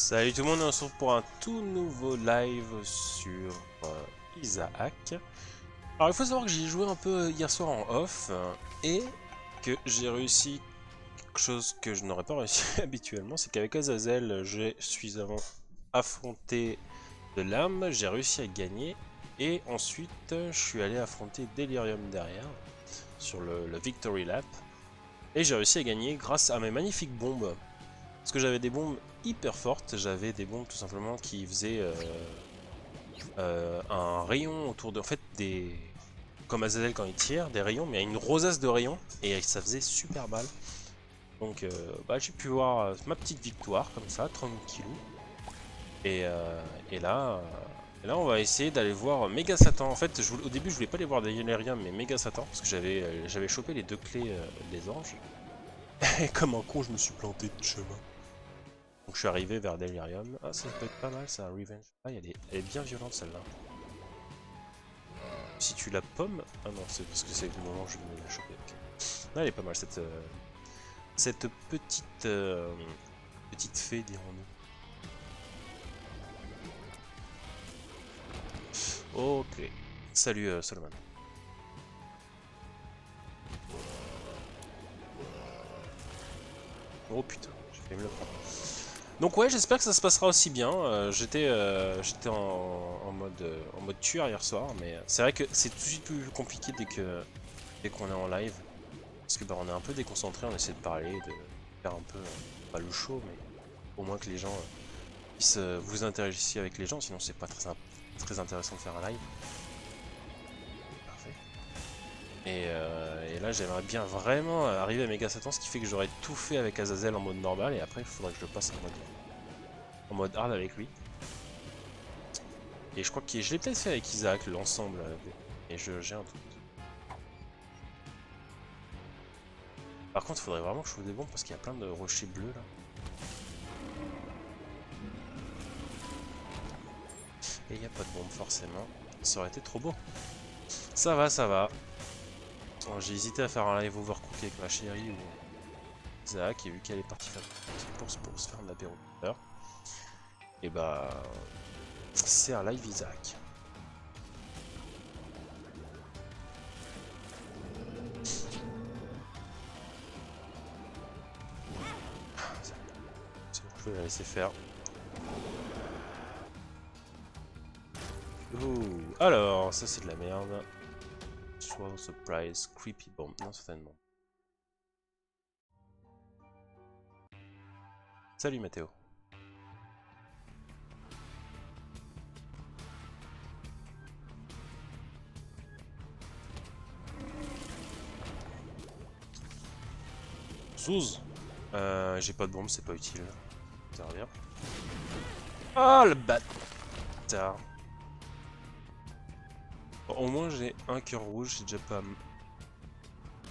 Salut tout le monde, on se retrouve pour un tout nouveau live sur Isaac. Alors il faut savoir que j'ai joué un peu hier soir en off et que j'ai réussi quelque chose que je n'aurais pas réussi habituellement, c'est qu'avec Azazel, je suis avant affronté de l'âme, j'ai réussi à gagner et ensuite je suis allé affronter Delirium derrière sur le Victory Lap et j'ai réussi à gagner grâce à mes magnifiques bombes. Parce que j'avais des bombes hyper fortes, j'avais des bombes tout simplement qui faisaient un rayon autour de... En fait, des... Comme Azazel quand il tire, des rayons, mais une rosace de rayons, et ça faisait super mal. Donc j'ai pu voir ma petite victoire, comme ça, 30 kills. Et, euh, et là... on va essayer d'aller voir Méga Satan. En fait, au début, je voulais pas aller voir Delirium, mais Méga Satan, parce que j'avais chopé les deux clés des anges. Et comme un con, je me suis planté de chemin. Donc je suis arrivé vers Delirium. Ah, ça peut être pas mal ça, Revenge. Ah, elle est bien violente celle-là. Si tu la pommes... Ah non, c'est parce que c'est le moment où je vais la choper. Okay. Ah, elle est pas mal cette petite fée, dirons-nous. Ok. Salut Solomon. Oh putain, j'ai failli me le prendre. Donc ouais, j'espère que ça se passera aussi bien. J'étais en mode tueur hier soir, mais c'est vrai que c'est tout de suite plus compliqué dès qu'on est en live. Parce que on est un peu déconcentré, on essaie de parler, de faire un peu, pas le show, mais au moins que les gens puissent vous interagir avec les gens, sinon c'est pas très intéressant de faire un live. Parfait. Et là j'aimerais bien vraiment arriver à Mega Satan, ce qui fait que j'aurais tout fait avec Azazel en mode normal, et après il faudrait que je le passe en mode hard avec lui. Et je crois que je l'ai peut-être fait avec Isaac, l'ensemble, et j'ai un doute. Par contre il faudrait vraiment que je trouve des bombes, parce qu'il y a plein de rochers bleus là. Et il n'y a pas de bombe forcément. Ça aurait été trop beau. Ça va, ça va. J'ai hésité à faire un live overcook avec ma chérie ou Isaac, et vu qu'elle est partie faire pour se faire un apéro tout à l'heure, et c'est un live Isaac. C'est bon, je vais la laisser faire. Ouh. Alors, ça c'est de la merde. Swallow Surprise, Creepy Bomb, non certainement. Salut Mathéo. Zouz. J'ai pas de bombe, c'est pas utile. Ça revient. Ah le bâtard. Bon, au moins j'ai un cœur rouge, c'est déjà pas un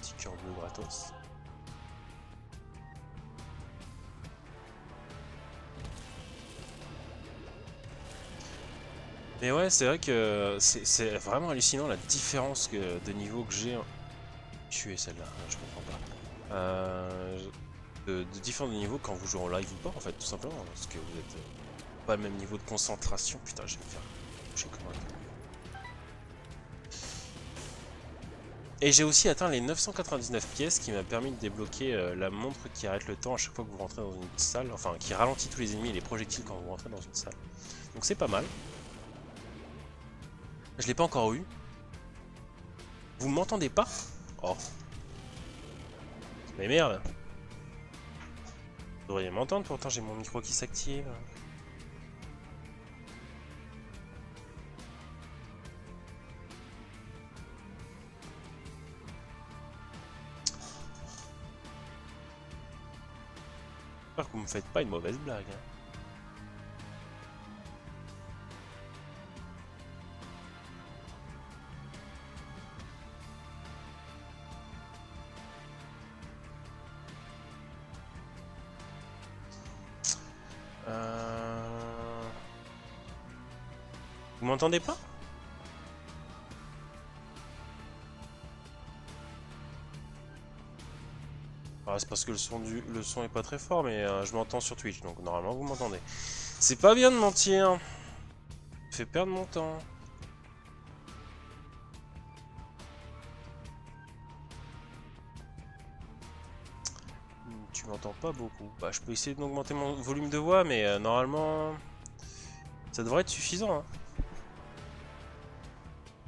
petit cœur bleu gratos. Mais ouais, c'est vrai que c'est vraiment hallucinant la différence de niveau que j'ai. Tuer celle-là, je comprends pas. De différents niveaux quand vous jouez en live ou pas, en fait, tout simplement. Parce que vous êtes pas le même niveau de concentration. Putain, je vais me faire toucher comme un... Et j'ai aussi atteint les 999 pièces qui m'a permis de débloquer la montre qui arrête le temps à chaque fois que vous rentrez dans une salle. Enfin, qui ralentit tous les ennemis et les projectiles quand vous rentrez dans une salle. Donc c'est pas mal. Je l'ai pas encore eu. Vous m'entendez pas? Oh. Mais merde. Vous devriez m'entendre, pourtant j'ai mon micro qui s'active. J'espère que vous me faites pas une mauvaise blague. Hein. Vous m'entendez pas? c'est parce que le son est pas très fort, mais je m'entends sur Twitch, donc normalement vous m'entendez. C'est pas bien de mentir. Ça fait perdre mon temps. Tu m'entends pas beaucoup. Bah, je peux essayer d'augmenter mon volume de voix, mais normalement, ça devrait être suffisant. Hein.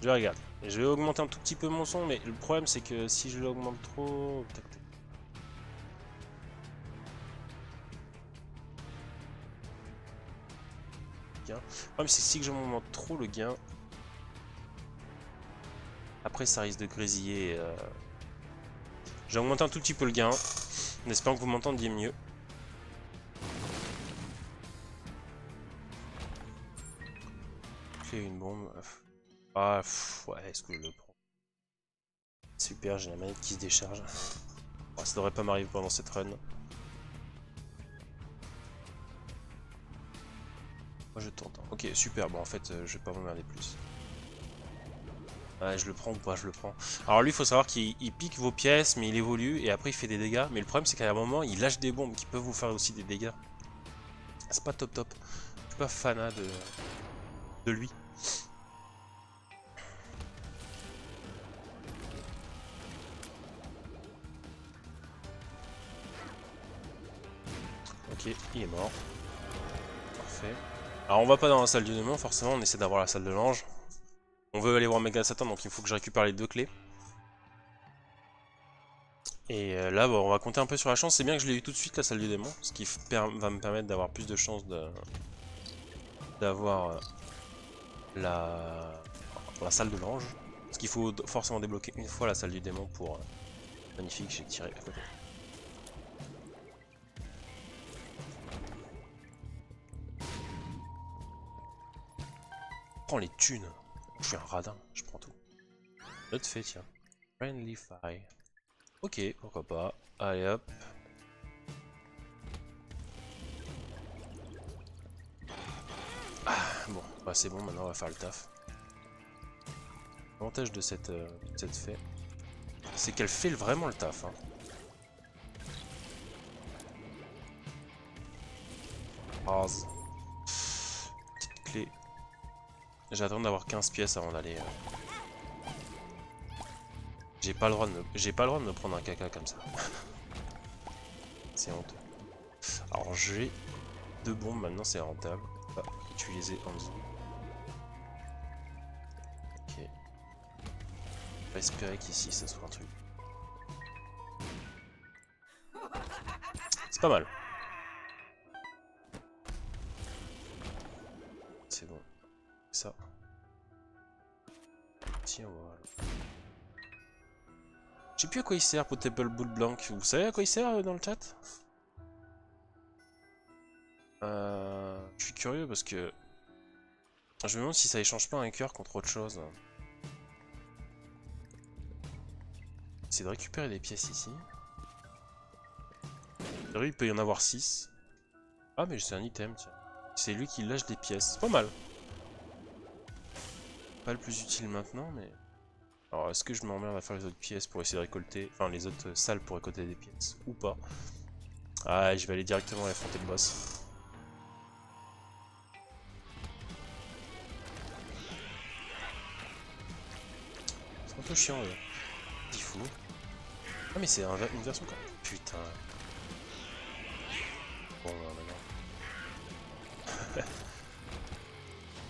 Je regarde. Je vais augmenter un tout petit peu mon son, mais le problème c'est que si je l'augmente trop... Tac, tac. Le problème c'est que si je m'augmente trop le gain, après ça risque de grésiller. J'ai augmenté un tout petit peu le gain, en espérant que vous m'entendiez mieux. Créer une bombe. Ah, ouais, est-ce que je le prends? Super, j'ai la manette qui se décharge. Oh, ça devrait pas m'arriver pendant cette run. Moi je tente. Hein. Ok, super, bon en fait je vais pas m'emmerder plus. Ouais, je le prends ou pas, je le prends. Alors lui, il faut savoir qu'il pique vos pièces, mais il évolue, et après il fait des dégâts. Mais le problème c'est qu'à un moment, il lâche des bombes qui peuvent vous faire aussi des dégâts. C'est pas top top. Je suis pas fanat de lui. Ok, il est mort. Parfait. Alors on va pas dans la salle du démon, forcément, on essaie d'avoir la salle de l'ange. On veut aller voir Mega Satan, donc il faut que je récupère les 2 clés. Et là, bon, on va compter un peu sur la chance. C'est bien que je l'ai eu tout de suite, la salle du démon, ce qui va me permettre d'avoir plus de chances d'avoir la salle de l'ange. Parce qu'il faut forcément débloquer une fois la salle du démon pour... Magnifique, j'ai tiré à côté. Prends les thunes. Je suis un radin, je prends tout. Note fait, tiens. Friendly Fire. Ok, pourquoi pas. Allez hop. Ah, bon, bah, c'est bon, maintenant on va faire le taf. L'avantage de cette fée, c'est qu'elle fait vraiment le taf. Hein. Rase. Petite clé. J'attends d'avoir 15 pièces avant d'aller... J'ai pas le droit de me prendre un caca comme ça. C'est honteux. Alors j'ai 2 bombes, maintenant c'est rentable. On va utiliser en dessous. Ok. On va espérer qu'ici ça soit un truc. C'est pas mal. C'est bon. Ça. Tiens, voilà. Je sais plus à quoi il sert Potable Boule Blanc. Vous savez à quoi il sert dans le chat? Je suis curieux parce que... Je me demande si ça échange pas un cœur contre autre chose. C'est de récupérer des pièces ici. Il peut y en avoir 6. Ah mais c'est un item, tiens. C'est lui qui lâche des pièces. C'est pas mal. Pas le plus utile maintenant, mais... Alors est-ce que je m'emmerde à faire les autres pièces pour essayer de récolter... Enfin les autres salles pour récolter des pièces, ou pas? Ah, je vais aller directement affronter le boss. C'est un peu chiant, là. Dit fou. Ah mais c'est une version quand même. Putain. Bon, maintenant.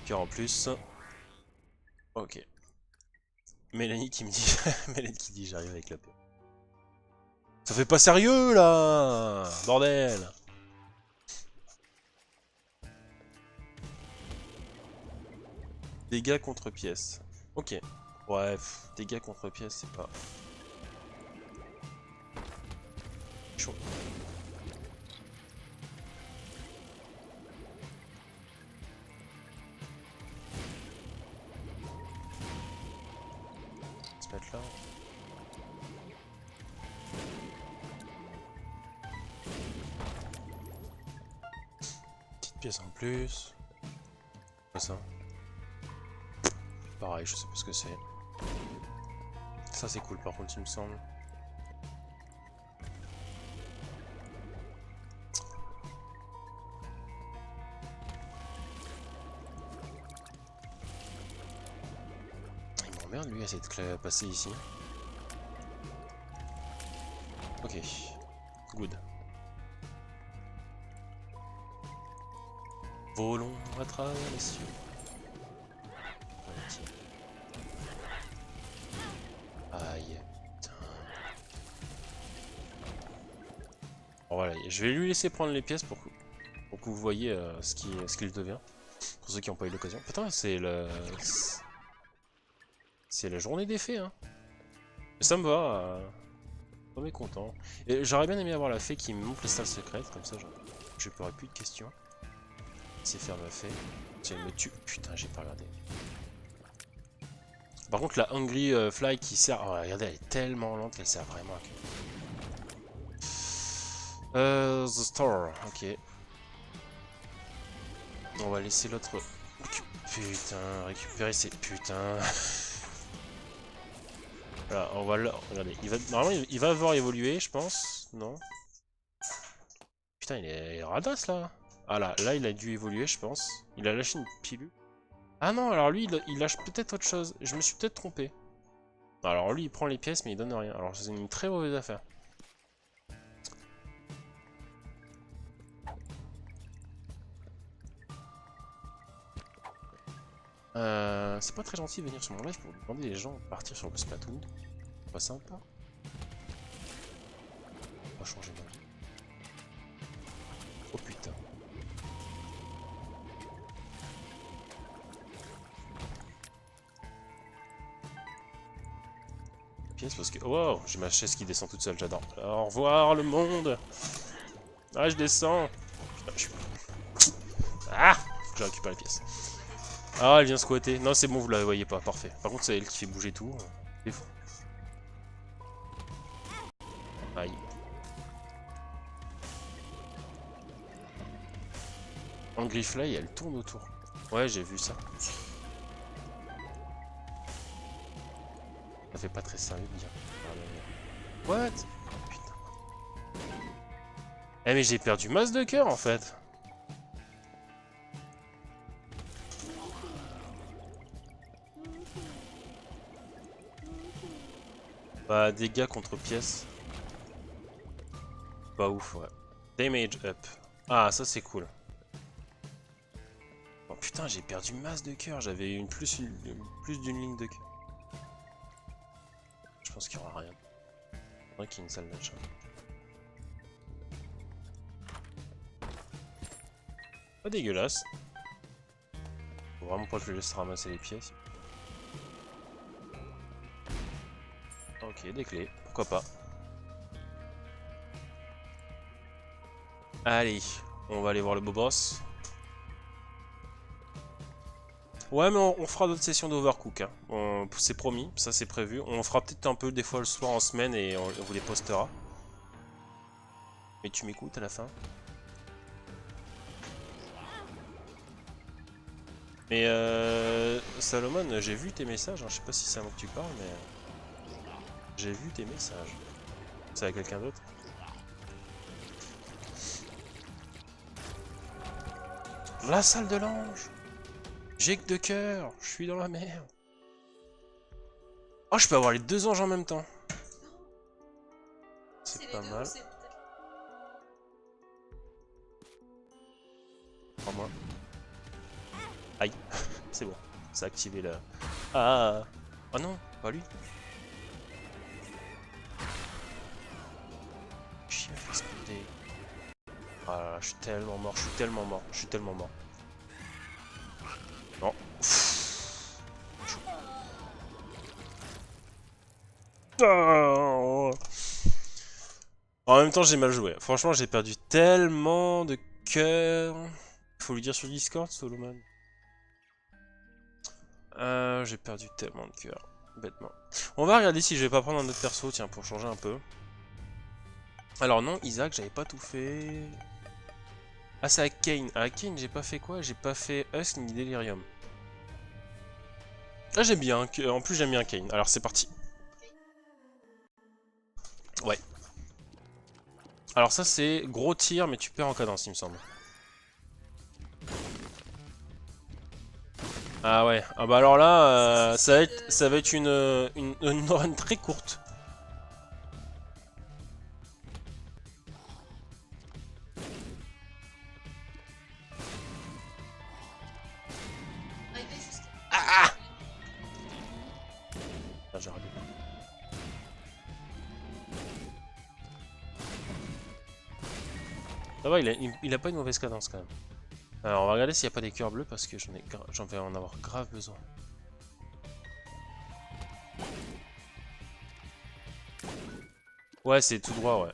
Cœur en plus. Ok. Mélanie qui me dit... Mélanie qui dit j'arrive avec la paix. Ça fait pas sérieux là. Bordel. Dégâts contre pièces. Ok. Ouais, dégâts contre pièces, c'est pas... chaud. On va se mettre là. Petite pièce en plus. Quoi ça? Pareil, je sais pas ce que c'est. Ça c'est cool par contre, il me semble. merde, lui, essaie de passer ici. Ok. Good. Volons à travers les cieux. Aïe. Putain. Bon, voilà, je vais lui laisser prendre les pièces pour que vous voyez ce qu'il devient. Pour ceux qui n'ont pas eu l'occasion. Putain, c'est la journée des fées, hein. Mais ça me va. Pas mécontent. Et j'aurais bien aimé avoir la fée qui me montre les salles secrètes, comme ça je n'aurais plus de questions. C'est faire ma fée. Si elle me tue. Putain, j'ai pas regardé. Par contre, la Hungry Fly qui sert. Oh, regardez, elle est tellement lente qu'elle sert vraiment à que. The Store, ok. On va laisser l'autre. Putain, récupérer ces. Putain. Voilà, on va le... Regardez, normalement il va avoir évolué, je pense. Non. Putain, il est radasse là. Ah là il a dû évoluer, je pense. Il a lâché une pilule. Ah non, alors lui, il lâche peut-être autre chose. Je me suis peut-être trompé. Alors lui, il prend les pièces, mais il donne rien. Alors c'est une très mauvaise affaire. C'est pas très gentil de venir sur mon live pour demander les gens de partir sur le Splatoon. Pas sympa. On va changer ma vie. Oh putain. Pièce parce que... Wow, j'ai ma chaise qui descend toute seule, j'adore. Au revoir le monde. Ah, je descends. Putain, je suis... Ah, faut que je récupère les pièces. Ah, elle vient squatter. Non, c'est bon, vous la voyez pas, parfait. Par contre, c'est elle qui fait bouger tout. C'est fou. Aïe. Hungry Fly, elle tourne autour. Ouais, j'ai vu ça. Ça fait pas très sérieux de dire. What? Putain. Eh mais j'ai perdu masse de cœur en fait. Bah, dégâts contre pièces. Pas ouf, ouais. Damage up. Ah, ça c'est cool. Oh putain, j'ai perdu masse de cœur. J'avais une plus d'une ligne de cœur. Je pense qu'il n'y aura rien. Il faudrait qu'il y ait une salle d'achat. Pas dégueulasse. Faut vraiment pas que je le laisse ramasser les pièces. Ok, des clés. Pourquoi pas. Allez, on va aller voir le beau boss. Ouais, mais on fera d'autres sessions d'Overcook. Hein. C'est promis, ça c'est prévu. On fera peut-être un peu des fois le soir en semaine et on vous les postera. Mais tu m'écoutes à la fin? Mais Salomon, j'ai vu tes messages. Hein. Je sais pas si c'est à moi que tu parles, mais j'ai vu tes messages. C'est à quelqu'un d'autre? La salle de l'ange. J'ai que 2 cœurs, je suis dans la merde. Oh, je peux avoir les 2 anges en même temps. C'est pas mal. Prends-moi. Aïe, c'est bon. Ça a activé le... Ah. Oh non, pas lui. Chien fait exploser. Ah là là, je suis tellement mort, je suis tellement mort, je suis tellement mort. Non. En même temps, j'ai mal joué. Franchement, j'ai perdu tellement de cœur. Faut lui dire sur Discord, Solomon. J'ai perdu tellement de cœur. Bêtement. On va regarder si je vais pas prendre un autre perso, tiens, pour changer un peu. Alors non, Isaac, j'avais pas tout fait. Ah, c'est avec Kane. À Kane, j'ai pas fait quoi? J'ai pas fait Husk ni Delirium. Ah, j'aime bien. En plus, j'aime bien Kane. Alors, c'est parti. Ouais. Alors ça, c'est gros tir, mais tu perds en cadence, il me semble. Ah ouais, ah bah alors là, ça va être une run très courte. Ah, ah j'ai raté. Ça va, il a pas une mauvaise cadence quand même. Alors on va regarder s'il n'y a pas des cœurs bleus parce que j'en vais en avoir grave besoin. Ouais, c'est tout droit, ouais.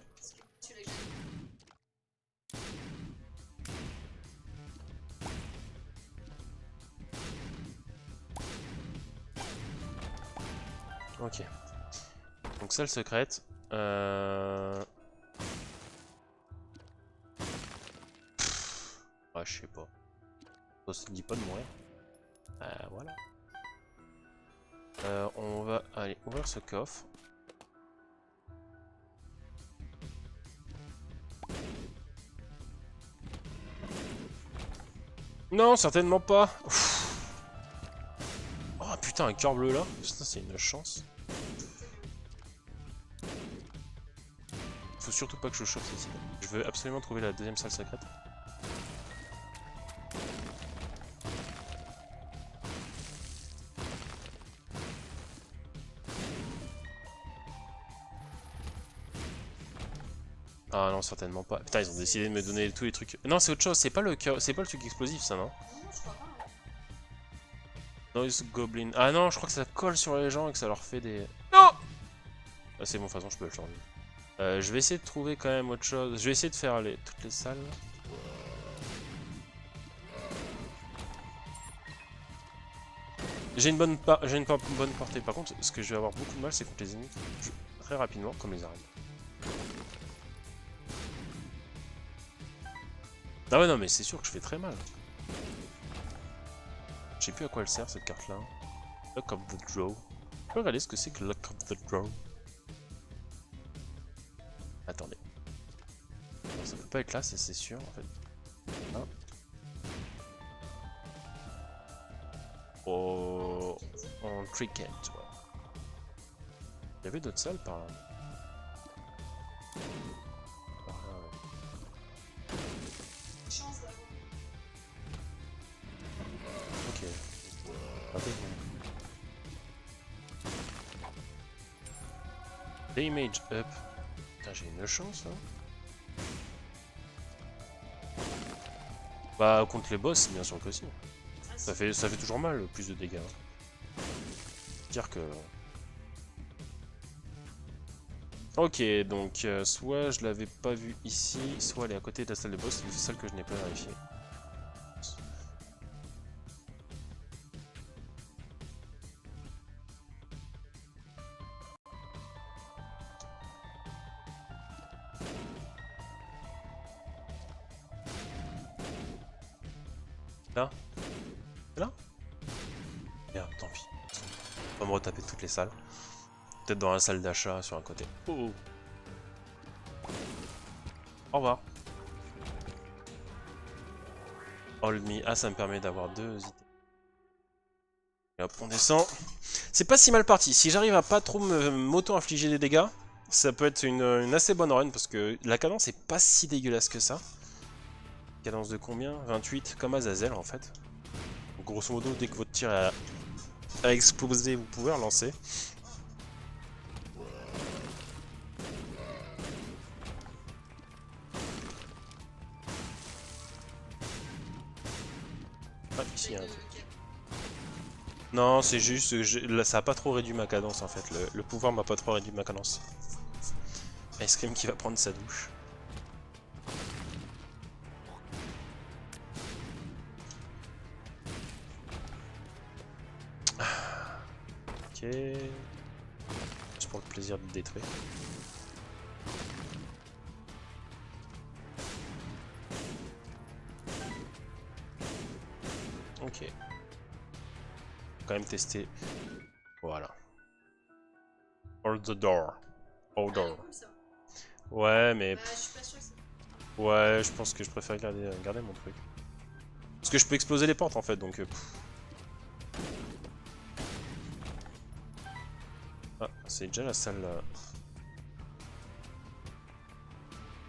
Ok. Donc salle secrète. Ouais, je sais pas. Ça se dit pas de mourir. Voilà. On va aller ouvrir ce coffre. Non, certainement pas. Oh putain, un cœur bleu là. Putain, c'est une chance. Faut surtout pas que je chope cette idée. Je veux absolument trouver la deuxième salle secrète. Ah non, certainement pas. Putain, ils ont décidé de me donner tous les trucs. Non, c'est autre chose, c'est pas le truc explosif ça, non? Noise Goblin. Ah non, je crois que ça colle sur les gens et que ça leur fait des... Non! Ah c'est bon, de toute façon, je peux le changer. Je vais essayer de trouver quand même autre chose. Je vais essayer de faire toutes les salles. J'ai une bonne portée. Par contre, ce que je vais avoir beaucoup de mal, c'est contre les ennemis qui jouent très rapidement, comme les araignées. Ah ouais, non, mais c'est sûr que je fais très mal. Je sais plus à quoi elle sert cette carte là. Luck of the Draw. Je peux regarder ce que c'est que Luck of the Draw. Attendez. Non, ça peut pas être là, c'est sûr en fait. Ah. Oh, en cricket, ouais. Il y avait d'autres salles par là. Par là, ouais. Ok. Damage up. Putain, j'ai une chance là. Bah, contre les boss, bien sûr que si. Ça fait toujours mal, plus de dégâts. Dire que... Ok, donc soit je l'avais pas vu ici, soit elle est à côté de la salle de boss, c'est celle que je n'ai pas vérifiée. Là? Là? Merde, tant pis. On va me retaper toutes les salles. Peut-être dans la salle d'achat sur un côté. Oh. Au revoir. Hold me. Ah, ça me permet d'avoir 2 idées. Et hop, on descend. C'est pas si mal parti. Si j'arrive à pas trop m'auto-infliger des dégâts, ça peut être une assez bonne run parce que la cadence est pas si dégueulasse que ça. Cadence de combien? 28, comme Azazel en fait. Donc, grosso modo, dès que votre tir a explosé, vous pouvez relancer. Ah, ici il y a un truc. Non, c'est juste que là, ça a pas trop réduit ma cadence en fait. Le pouvoir m'a pas trop réduit ma cadence. Ice Cream qui va prendre sa douche. Ok. Juste pour le plaisir de le détruire. Ok. Quand même tester. Voilà. Hold the door. Hold door. Ouais, mais... Ouais, je pense que je préfère garder mon truc. Parce que je peux exploser les portes en fait, donc... Ah, c'est déjà la salle là.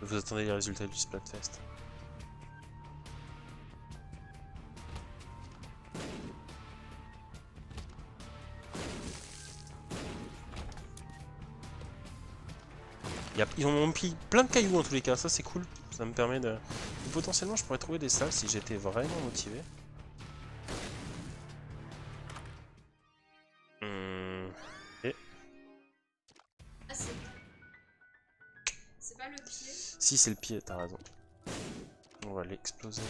Vous attendez les résultats du Splatfest. Ils ont pris plein de cailloux en tous les cas, ça c'est cool. Ça me permet de... Potentiellement je pourrais trouver des salles si j'étais vraiment motivé. Et... Ah, c'est pas le pied? Si c'est le pied, t'as raison. On va l'exploser.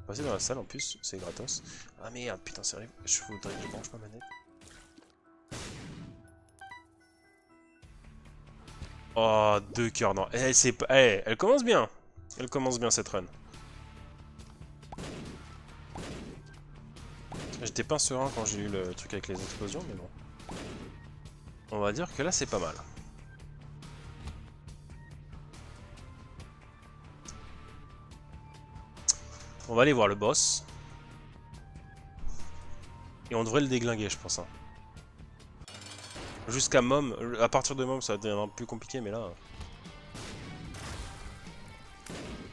Passer dans la salle en plus, c'est gratos. Ah merde, putain, c'est vrai, je voudrais que je branche ma manette. Oh, 2 cœurs, non. Elle commence bien. Elle commence bien cette run. J'étais pas serein quand j'ai eu le truc avec les explosions, mais bon. On va dire que là, c'est pas mal. On va aller voir le boss. Et on devrait le déglinguer, je pense. Hein. Jusqu'à Mom. À partir de Mom, ça devient plus compliqué, mais là...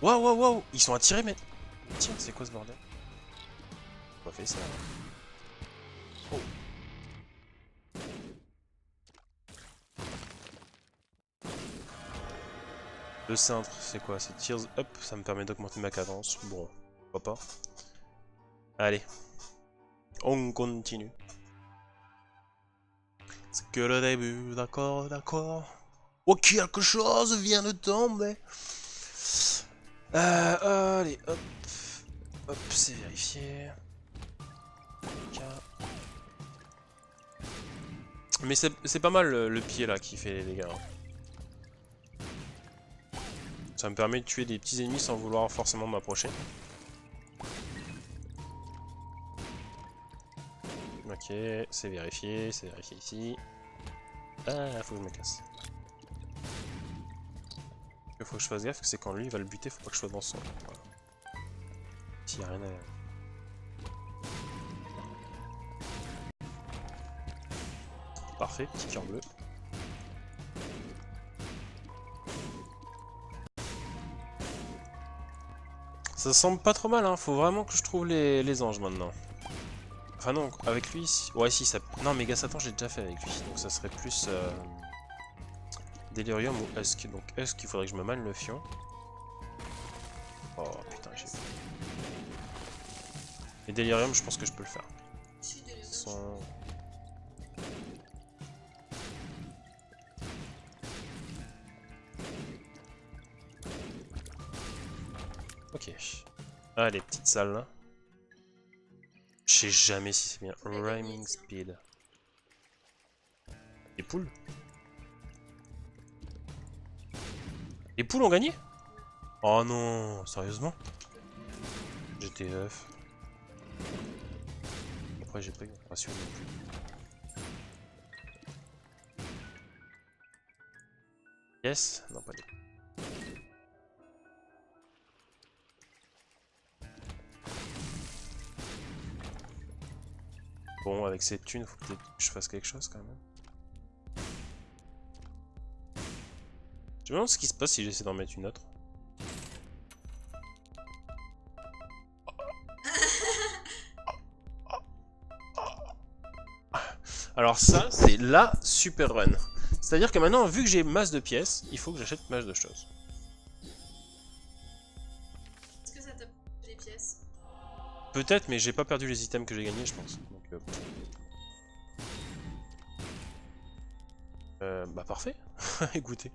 Waouh, waouh, waouh! Ils sont attirés, mais... Tiens, c'est quoi ce bordel? On va faire ça. Oh. Le cintre, c'est quoi? C'est Tears Up, ça me permet d'augmenter ma cadence. Bon, pourquoi pas. Allez. On continue. C'est que le début, d'accord, d'accord. Oh, quelque chose vient de tomber. Allez, hop. Hop, c'est vérifié. Mais c'est pas mal le pied là qui fait les dégâts. Ça me permet de tuer des petits ennemis sans vouloir forcément m'approcher. Ok, c'est vérifié ici. Ah, faut que je me casse. Il faut que je fasse gaffe, c'est quand lui il va le buter, faut pas que je sois dans son. Voilà. S'il y a rien à... Parfait, petit cœur bleu. Ça semble pas trop mal, hein. Faut vraiment que je trouve les anges maintenant. Enfin non, avec lui... Ouais, si, ça... Non, Méga Satan, j'ai déjà fait avec lui. Donc ça serait plus... Delirium ou Husk. Donc Husk, il faudrait que je me mane le fion. Oh putain, j'ai... Et Delirium, je pense que je peux le faire. Sans... Ok. Allez, petite salle là. Je sais jamais si c'est bien. Rhyming Speed. Les poules? Les poules ont gagné? Oh non, sérieusement? GTF. Après j'ai pas eu de ration non plus. Yes? Non, pas du tout. Bon, avec cette thune, faut peut-être que je fasse quelque chose quand même. Je me demande ce qui se passe si j'essaie d'en mettre une autre. Alors ça, c'est la super run. C'est-à-dire que maintenant, vu que j'ai masse de pièces, il faut que j'achète masse de choses. Est-ce que ça t'a pris des pièces? Peut-être, mais j'ai pas perdu les items que j'ai gagnés, je pense. Donc, bah parfait. Écoutez.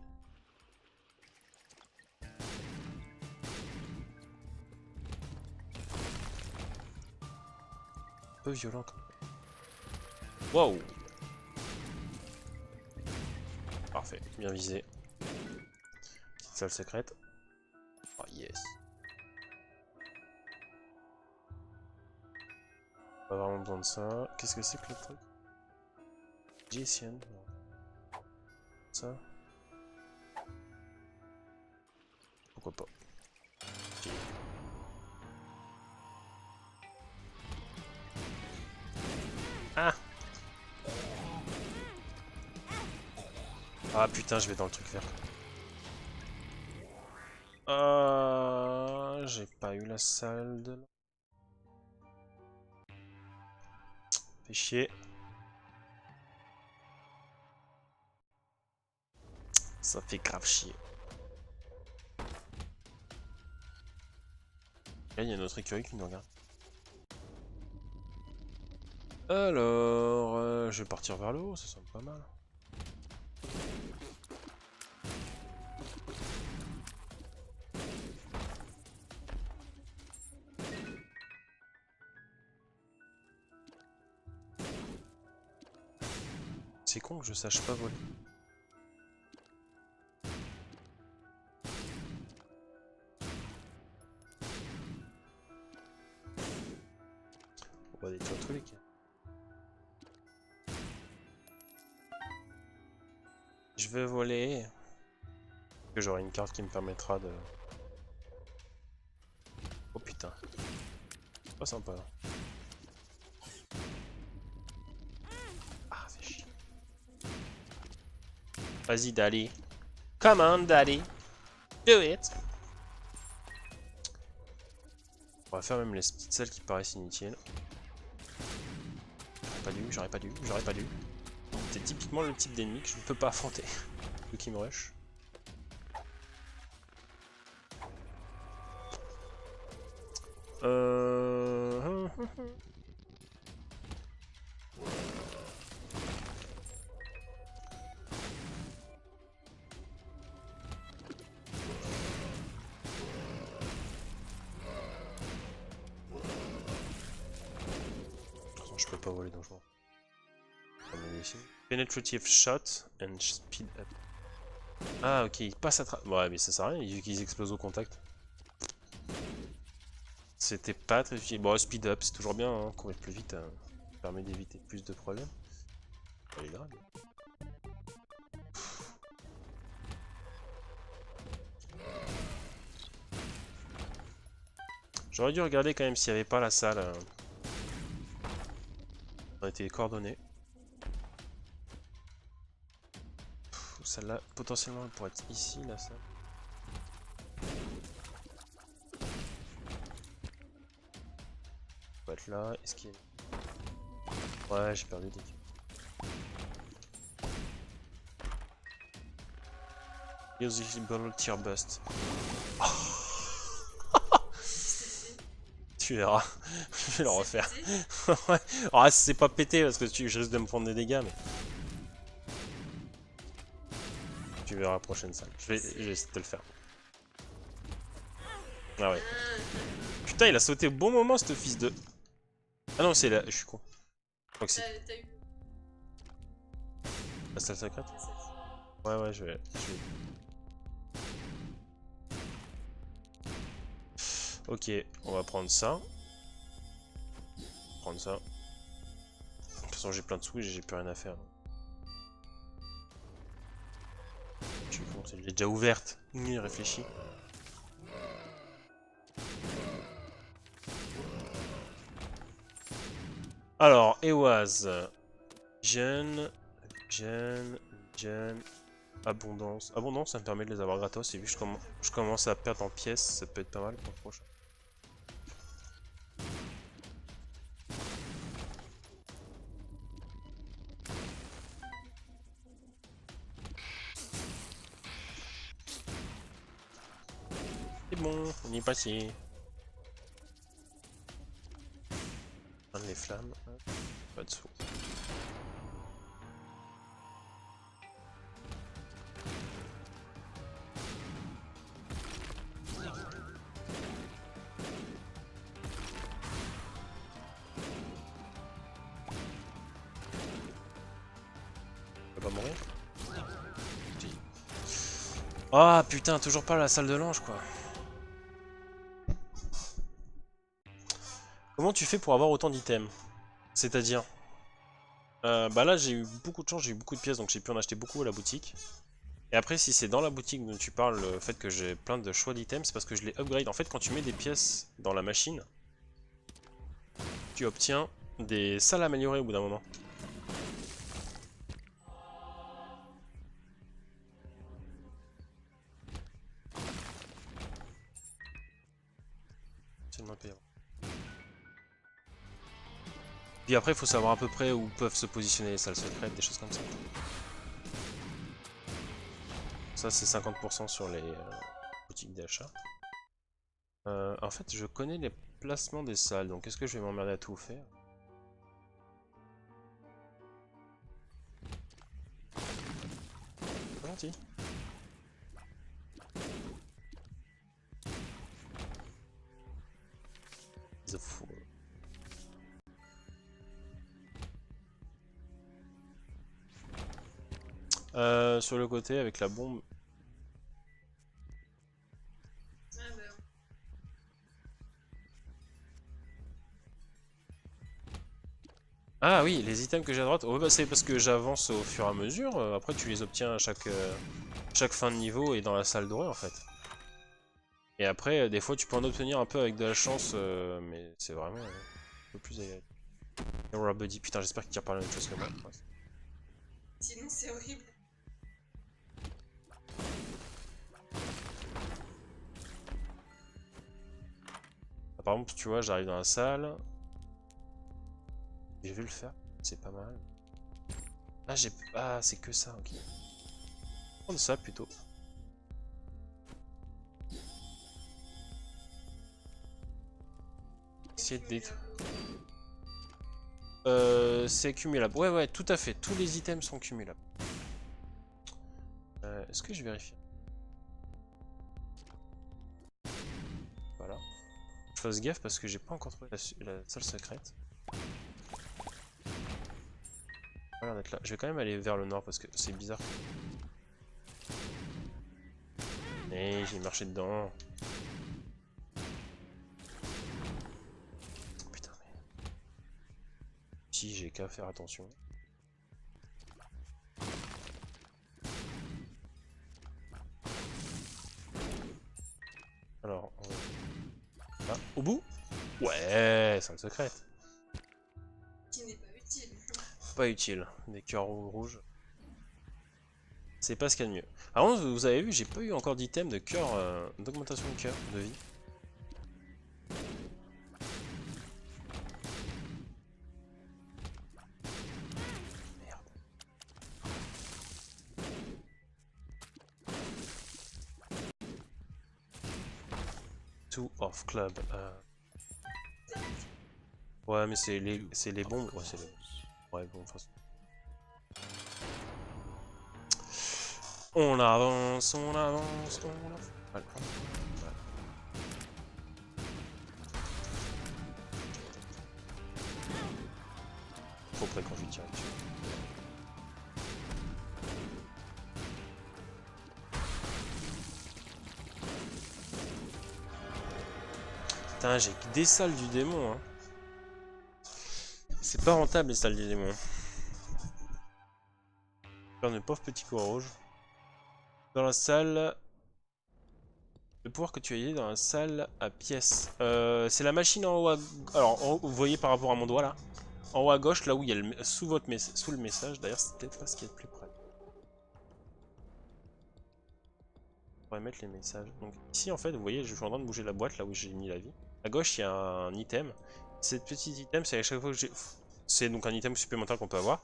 Un peu violent quand même. Waouh. Parfait, bien visé. Petite salle secrète. Oh yes. Pas vraiment besoin de ça. Qu'est-ce que c'est que le truc? Jason. Ça. Pourquoi pas. Okay. Ah putain, je vais dans le truc vert. J'ai pas eu la salle de... Fait chier. Ça fait grave chier. Là, il y a notre écurie qui nous regarde. Alors, je vais partir vers le haut, ça semble pas mal. C'est con que je sache pas voler. On va détruire tous les cas. Je vais voler. Que j'aurai une carte qui me permettra de... Oh putain. Pas sympa. Ah, fait chier. Vas-y, Daddy. Come on, Daddy. Do it. On va faire même les petites salles qui paraissent inutiles. J'aurais pas dû. C'est typiquement le type d'ennemi que je ne peux pas affronter. Le qui me rush. Je peux pas voler donc je m'en fous. Penetrative shot and speed up. Ah ok, il passe à travers. Ouais mais ça sert à rien vu qu'ils explosent au contact. C'était pas très utile. Bon, speed up, c'est toujours bien, hein. Courir plus vite permet d'éviter plus de problèmes. Elle est grave. J'aurais dû regarder quand même s'il n'y avait pas la salle. On a été coordonnées. Celle-là, potentiellement, elle pourrait être ici, la salle. On va être là. Est-ce qu'il y a... Ouais, j'ai perdu des kills. Usable tier bust. Tu verras. Je vais le refaire. Ouais. Ah, c'est pas pété parce que je risque de me prendre des dégâts, mais. Tu verras la prochaine salle. Je vais essayer de te le faire. Ah ouais. Putain, il a sauté au bon moment, ce fils de... Ah non, c'est là, je suis con. Je crois que c'est... T'as eu La salle secrète? la salle. Ouais, je vais... Ok, on va prendre ça. Prendre ça. De toute façon, j'ai plein de sous et j'ai plus rien à faire. Je suis con, elle est déjà ouverte. Il réfléchit. Alors, Ewaz. Jeune. Abondance. Abondance, ça me permet de les avoir gratos. Et vu que je commence à perdre en pièces, ça peut être pas mal pour le prochain. C'est bon, on y est passé. Les flammes. Pas de sous. Pas mourir. Ah putain, toujours pas la salle de l'ange quoi. Comment tu fais pour avoir autant d'items? C'est-à-dire bah là j'ai eu beaucoup de chance, j'ai eu beaucoup de pièces donc j'ai pu en acheter beaucoup à la boutique. Et après si c'est dans la boutique dont tu parles, le fait que j'ai plein de choix d'items, c'est parce que je les upgrade. En fait quand tu mets des pièces dans la machine, tu obtiens des salles améliorées au bout d'un moment. potentiellement payant. Puis après, il faut savoir à peu près où peuvent se positionner les salles secrètes, des choses comme ça. Ça, c'est 50% sur les boutiques d'achat. En fait, je connais les placements des salles, donc est-ce que je vais m'emmerder à tout faire? Pas gentil. The Fool. Sur le côté, avec la bombe. Ah bah. Ah oui, les items que j'ai à droite, oh, bah, c'est parce que j'avance au fur et à mesure. Après, tu les obtiens à chaque fin de niveau et dans la salle dorée en fait. Et après, des fois, tu peux en obtenir un peu avec de la chance, mais c'est vraiment un peu plus agréable. Aura Buddy, putain, j'espère qu'il tire pas la même chose que moi. Ouais. Sinon, c'est horrible. Ah, par exemple, tu vois, j'arrive dans la salle. J'ai vu le faire, c'est pas mal. Ah, c'est que ça, ok. Je vais prendre ça plutôt. Essayer de détruire. C'est cumulable. Ouais, ouais, tout à fait. Tous les items sont cumulables. Est-ce que je vérifie? Voilà. Je fasse gaffe parce que j'ai pas encore trouvé la salle secrète. Ça a l'air d'être là. Je vais quand même aller vers le nord parce que c'est bizarre. Et j'ai marché dedans. Putain, mais... Si, j'ai qu'à faire attention. Alors, là, au bout? Ouais, salle secrète. Qui n'est pas utile. Pas utile. Des cœurs rouges. C'est pas ce qu'il y a de mieux. Alors, vous avez vu, j'ai pas eu encore d'item de cœur, d'augmentation de cœur, de vie. Merde. Two of club. Ouais, mais c'est les bombes. Ouais, c'est les bombes. Ouais, bon, de toute façon. On avance, on avance, on avance. Voilà. Voilà. Trop près quand je lui tire dessus. Putain, j'ai que des salles du démon, hein. C'est pas rentable les salles du démon. Faire une pauvre petit corps rouge. Dans la salle... Le pouvoir que tu as eu dans la salle à pièces. C'est la machine en haut à... Alors, en haut, vous voyez par rapport à mon doigt là. En haut à gauche, là où il y a le... sous le message. D'ailleurs, c'est peut-être pas ce qui est le plus près. On pourrait mettre les messages. Donc ici, en fait, vous voyez, je suis en train de bouger la boîte là où j'ai mis la vie. À gauche, il y a un item. Cette petite item, c'est à chaque fois que j'ai... C'est donc un item supplémentaire qu'on peut avoir.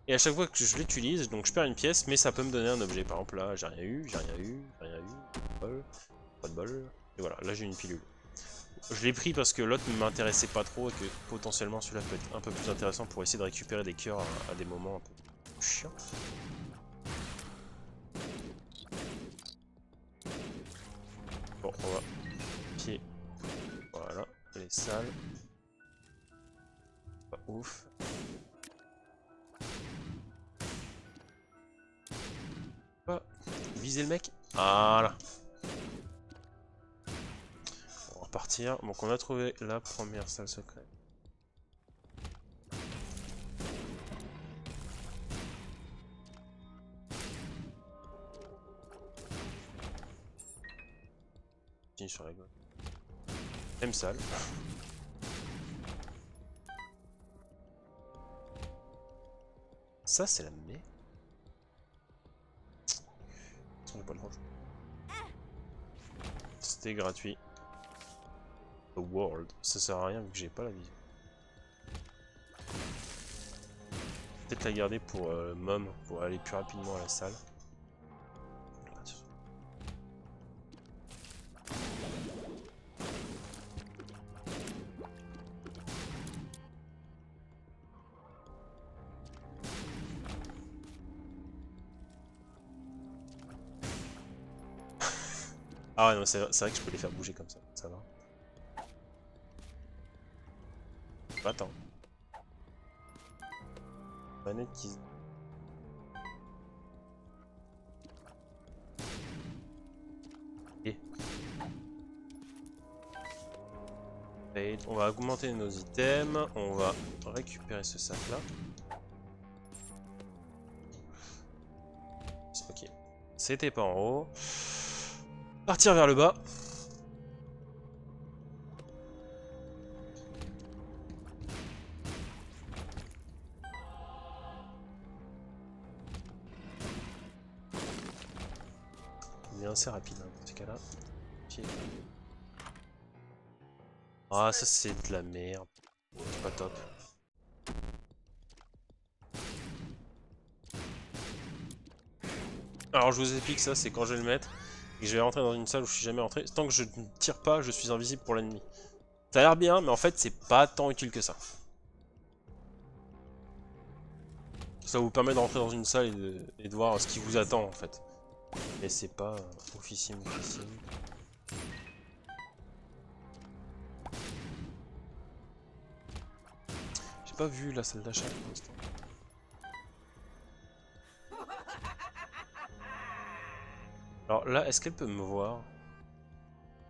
Et à chaque fois que je l'utilise, donc je perds une pièce, mais ça peut me donner un objet. Par exemple, là, j'ai rien eu, j'ai rien eu, j'ai rien eu. Pas de bol. Pas de bol. Et voilà, là j'ai une pilule. Je l'ai pris parce que l'autre ne m'intéressait pas trop et que potentiellement celui-là peut être un peu plus intéressant pour essayer de récupérer des cœurs à des moments un peu chiants. Bon, on va pied. Voilà, les salles. Pas ouf. Pas viser le mec. Voilà. On va repartir. Donc on a trouvé la première salle secrète. Continue sur la gauche. Même salle. Ça c'est la merde. J'ai pas le droit. C'était gratuit. The world. Ça sert à rien vu que j'ai pas la vision. Peut-être la garder pour Mom, pour aller plus rapidement à la salle. Ah ouais, non, c'est vrai que je peux les faire bouger comme ça va. Attends. Manette qui se... Et on va augmenter nos items, on va récupérer ce sac là. Ok. C'était pas en haut. Partir vers le bas. Il est assez rapide hein, dans ces cas-là. Okay. Ah ça c'est de la merde. C'est pas top. Alors je vous explique ça, c'est quand je vais le mettre et que je vais rentrer dans une salle où je suis jamais rentré. Tant que je ne tire pas, je suis invisible pour l'ennemi. Ça a l'air bien, mais en fait c'est pas tant utile que ça. Ça vous permet de rentrer dans une salle et de voir ce qui vous attend en fait. Mais c'est pas officiel. J'ai pas vu la salle d'achat pour l'instant. Alors là, est-ce qu'elle peut me voir?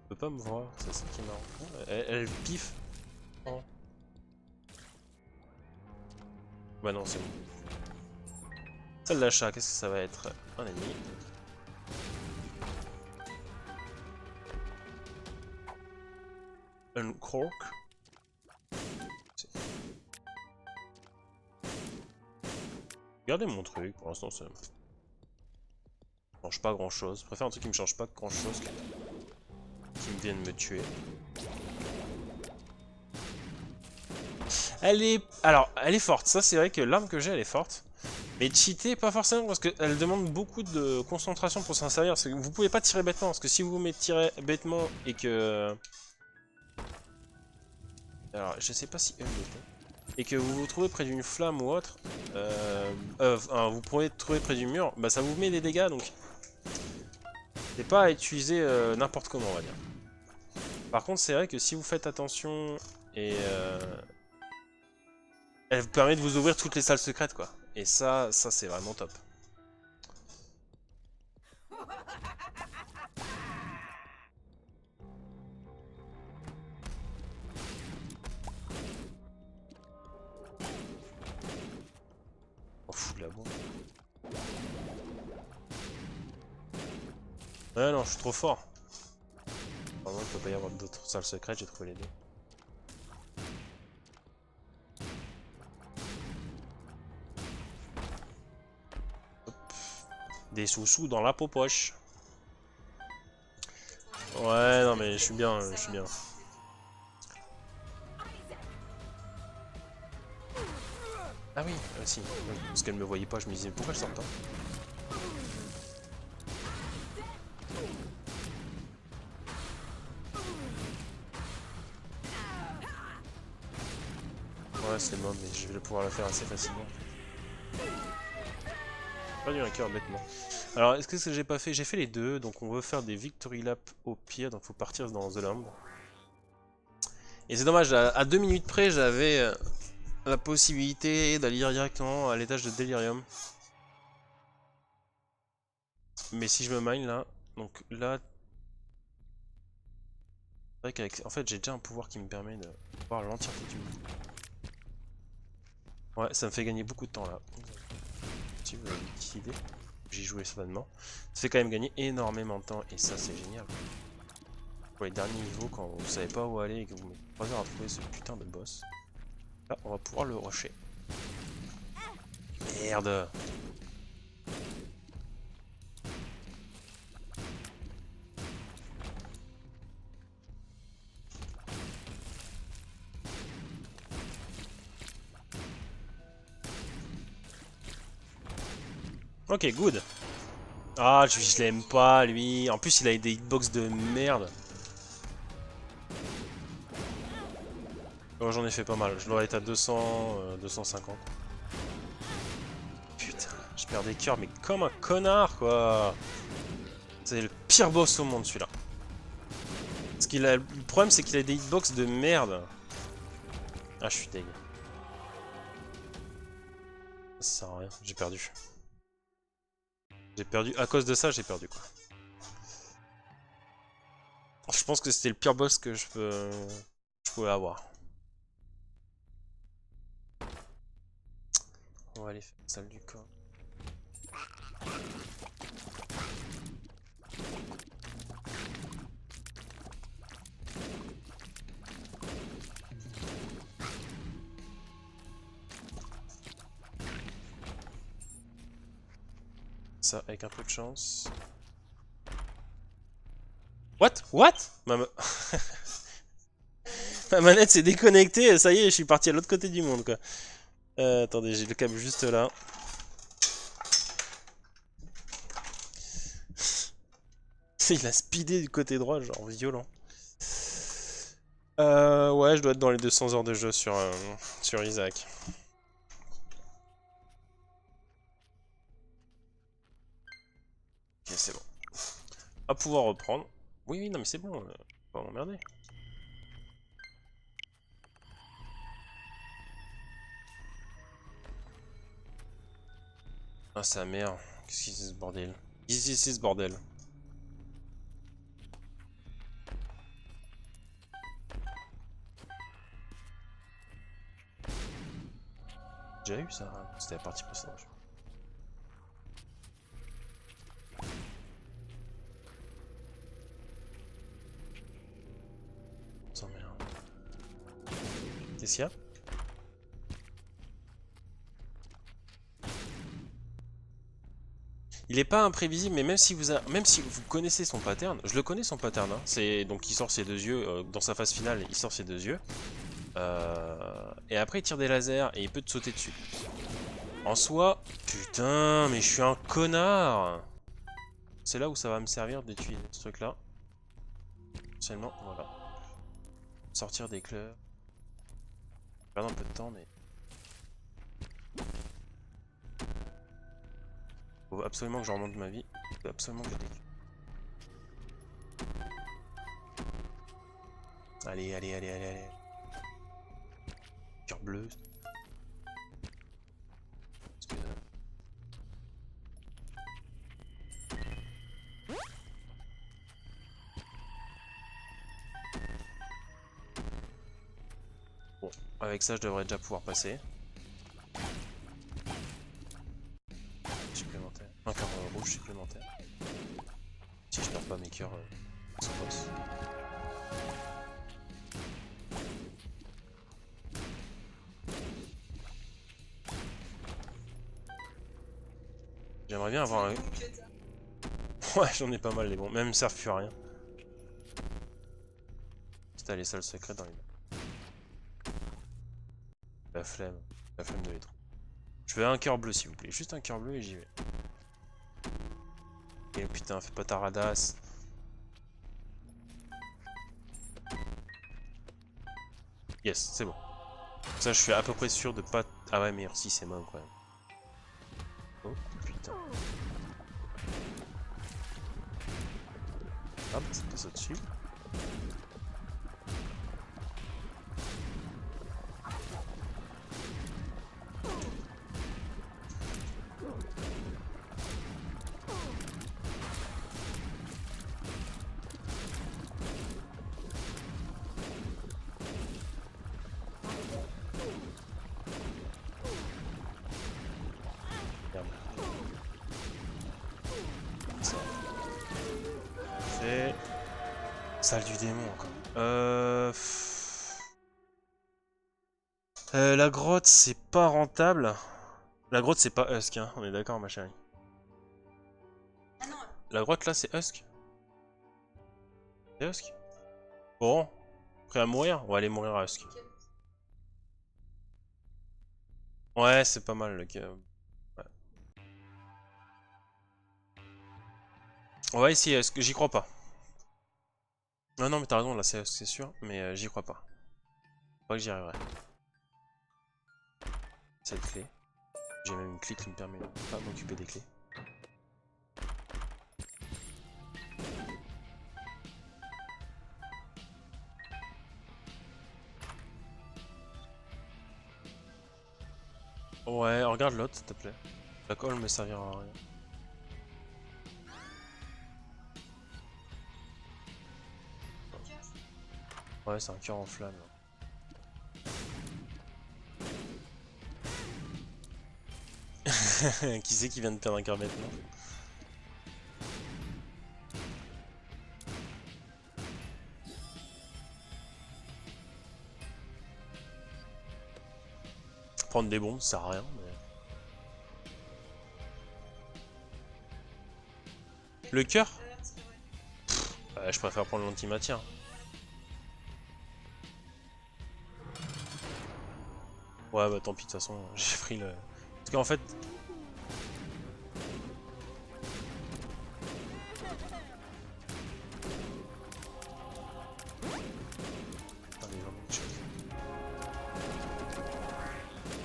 Elle peut pas me voir, c'est ça qui est marrant. Elle piffe. Oh. Bah non, c'est bon. Salle d'achat, qu'est-ce que ça va être? Un ennemi. Un cork. Regardez mon truc, pour l'instant ça change pas grand chose. Je préfère un truc qui me change pas grand chose qui me vienne me tuer. Alors, elle est forte. Ça, c'est vrai que l'arme que j'ai, elle est forte. Mais cheater, pas forcément, parce qu'elle demande beaucoup de concentration pour s'en servir. Parce que vous pouvez pas tirer bêtement, parce que si vous tirez bêtement et que... Alors, je sais pas si elle l'était. Et que vous vous trouvez près d'une flamme ou autre, vous pourrez trouver près du mur, bah ça vous met des dégâts, donc... C'est pas à utiliser n'importe comment, on va dire. Par contre, c'est vrai que si vous faites attention et... elle vous permet de vous ouvrir toutes les salles secrètes, quoi. Et ça c'est vraiment top. On fout de la bombe. Ouais, non, je suis trop fort. Pardon, il peut pas y avoir d'autres salles secrètes, j'ai trouvé les deux. Hop. Des sous-sous dans la poche. Ouais, non, mais je suis bien, je suis bien. Ah oui, si. Parce qu'elle me voyait pas, je me disais pourquoi elle sort pas. Ouais, c'est mort, mais je vais pouvoir la faire assez facilement. J'ai perdu un cœur bêtement. Alors, est-ce que j'ai pas fait? J'ai fait les deux, donc on veut faire des victory lap au pire, donc faut partir dans The Lamb. Et c'est dommage, à 2 minutes près, j'avais la possibilité d'aller directement à l'étage de Delirium. Mais si je me mine là, donc là... C'est vrai qu'avec... En fait, j'ai déjà un pouvoir qui me permet de voir l'entièreté du monde. Ouais, ça me fait gagner beaucoup de temps là. Si vous avez une petite idée, j'y jouais certainement. Ça fait quand même gagner énormément de temps et ça c'est génial. Pour les derniers niveaux, quand vous savez pas où aller et que vous mettez 3 heures à trouver ce putain de boss. Là, on va pouvoir le rusher. Merde! Ok, good. Ah, je l'aime pas, lui. En plus, il a des hitbox de merde. Oh, j'en ai fait pas mal. Je dois être à 200, 250. Putain, je perds des cœurs, mais comme un connard, quoi. C'est le pire boss au monde, celui-là. Parce qu'il a... Le problème, c'est qu'il a des hitbox de merde. Ah, je suis deg. Ça sert à rien, j'ai perdu. J'ai perdu, à cause de ça, j'ai perdu, quoi. Je pense que c'était le pire boss que je pouvais avoir. On va aller faire la salle du corps. Ça, avec un peu de chance. What? What? Ma manette s'est déconnectée, ça y est, je suis parti à l'autre côté du monde, quoi. Attendez, j'ai le câble juste là. Il a speedé du côté droit, genre violent. Ouais, je dois être dans les 200 heures de jeu sur Isaac. Ok, c'est bon. On va pouvoir reprendre. Oui, oui, non, mais c'est bon, on va m'emmerder. Ah, sa mère. Qu'est-ce que c'est ce bordel? Qu'est-ce que c'est ce bordel? J'ai eu ça, hein. C'était la partie précédente. On s'emmerde. Qu'est-ce qu'il y a? Il est pas imprévisible, mais même si vous connaissez son pattern, je le connais son pattern, hein. C'est donc il sort ses deux yeux dans sa phase finale, il sort ses deux yeux, et après il tire des lasers et il peut te sauter dessus. En soi, putain, mais je suis un connard. C'est là où ça va me servir d'utiliser ce truc-là. Seulement, voilà, sortir des clubs. Perdre un peu de temps, mais faut absolument que je remonte ma vie. Faut absolument que je décule. Allez, allez, allez, allez, allez. Cœur bleu. Bon, avec ça, je devrais déjà pouvoir passer. Supplémentaire. Un cœur rouge supplémentaire. Si je perds pas mes cœurs sans boss. J'aimerais bien avoir un... Ouais, j'en ai pas mal les bons. Même ils servent plus à rien. C'était les salles secrètes dans les... La flemme. La flemme de les trouver. Je veux un cœur bleu s'il vous plaît. Juste un cœur bleu et j'y vais. Et putain, fais pas ta radasse. Yes, c'est bon. Ça, je suis à peu près sûr de pas... Ah ouais, mais si c'est mort quand même. Oh, putain. Hop, ça passe au-dessus. C'est... Salle du démon encore. La grotte, c'est pas rentable. La grotte, c'est pas Husk, hein. On est d'accord, ma chérie. Ah non, La grotte, là, c'est Husk. C'est Husk. Bon. Prêt à mourir? On va aller mourir à Husk. Ouais, c'est pas mal, le gars. Ouais. On va essayer, est-ce que j'y crois pas. Non, non, mais t'as raison, là, c'est sûr, mais j'y crois pas. Pas que j'y arriverai. Cette clé. J'ai même une clé qui me permet de pas m'occuper des clés. Ouais, regarde l'autre, s'il te plaît. La colle me servira à rien. Ouais, c'est un cœur en flamme. Qui c'est qui vient de perdre un cœur maintenant? Prendre des bombes, ça sert à rien. Mais... Le cœur? Ouais, je préfère prendre l'antimatière. Ouais, bah tant pis, de toute façon, j'ai pris le... Parce qu'en fait...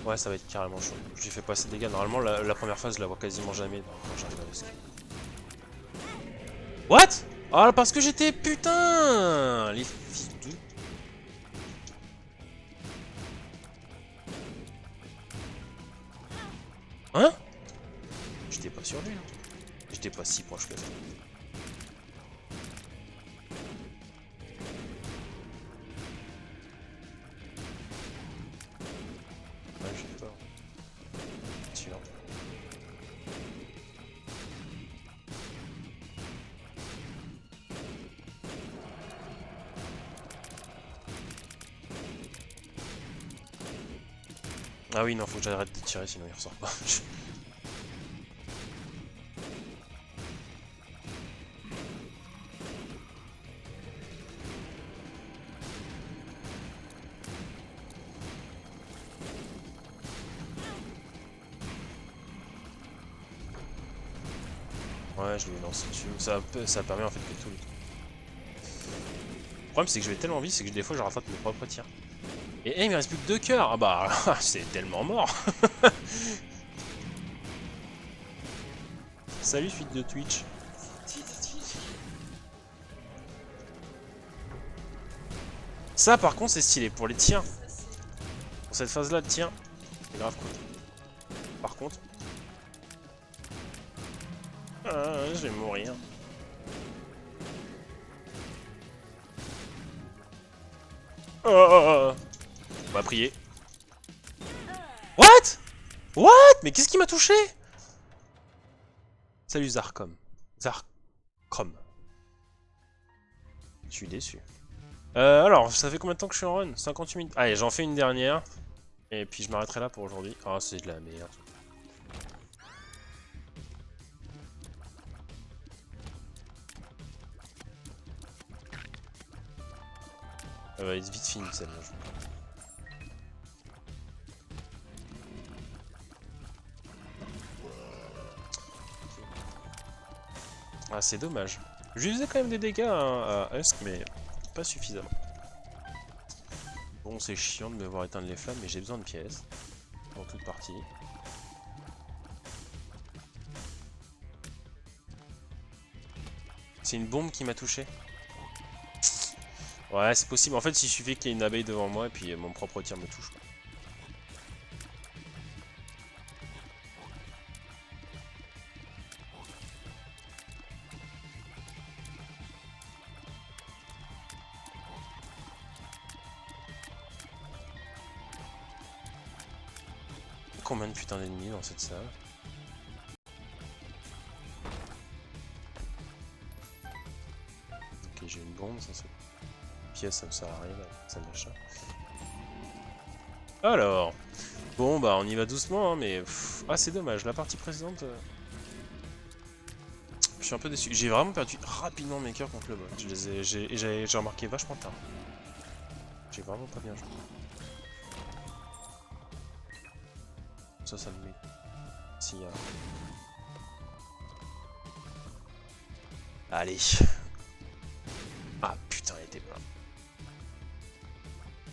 Ouais, ça va être carrément chaud. Je lui fais passer des dégâts. Normalement, la première phase, je la vois quasiment jamais quand j'arrive à l'esquive. What? Ah, parce que j'étais... Putain! Les fils de... Hein? J'étais pas sur lui, hein. J'étais pas si proche que ça. Ouais, j'ai peur. Sûr. Ah oui, non, faut que j'arrête de tirer, sinon il ressort pas. Ouais, je lui lance dessus. Ça permet en fait que tout le... Le problème, c'est que je vais tellement vite, c'est que des fois, je rate mes propres tirs. Et il me reste plus que 2 cœurs. Ah bah, c'est tellement mort. Salut, suite de Twitch. Ça, par contre, c'est stylé pour les tirs. Pour cette phase-là, de tir, c'est grave cool. Par contre... Ah, je vais mourir. Oh, on va prier. What? What? Mais qu'est-ce qui m'a touché? Salut Zarcom. Zarcom. Je suis déçu. Alors, ça fait combien de temps que je suis en run? 58 minutes. Allez, j'en fais une dernière. Et puis je m'arrêterai là pour aujourd'hui. Ah, c'est de la merde. Elle va être vite finie celle-là. Ah, c'est dommage. Je lui faisais quand même des dégâts à Husk, mais pas suffisamment. Bon, c'est chiant de me voir éteindre les flammes, mais j'ai besoin de pièces. Pour toute partie. C'est une bombe qui m'a touché. Ouais, c'est possible. En fait, il suffit qu'il y ait une abeille devant moi et puis mon propre tir me touche. Combien de putain d'ennemis dans cette salle? Ok, j'ai une bombe, ça pièce, ça me sert à rien, ça machin. Alors, bon bah on y va doucement, hein, mais ah c'est dommage. La partie précédente, je suis un peu déçu. J'ai vraiment perdu rapidement mes cœurs contre le bot. J'ai remarqué vachement tard. J'ai vraiment pas bien joué. Ça me met. S'il y a... Allez. Ah putain, il était plein.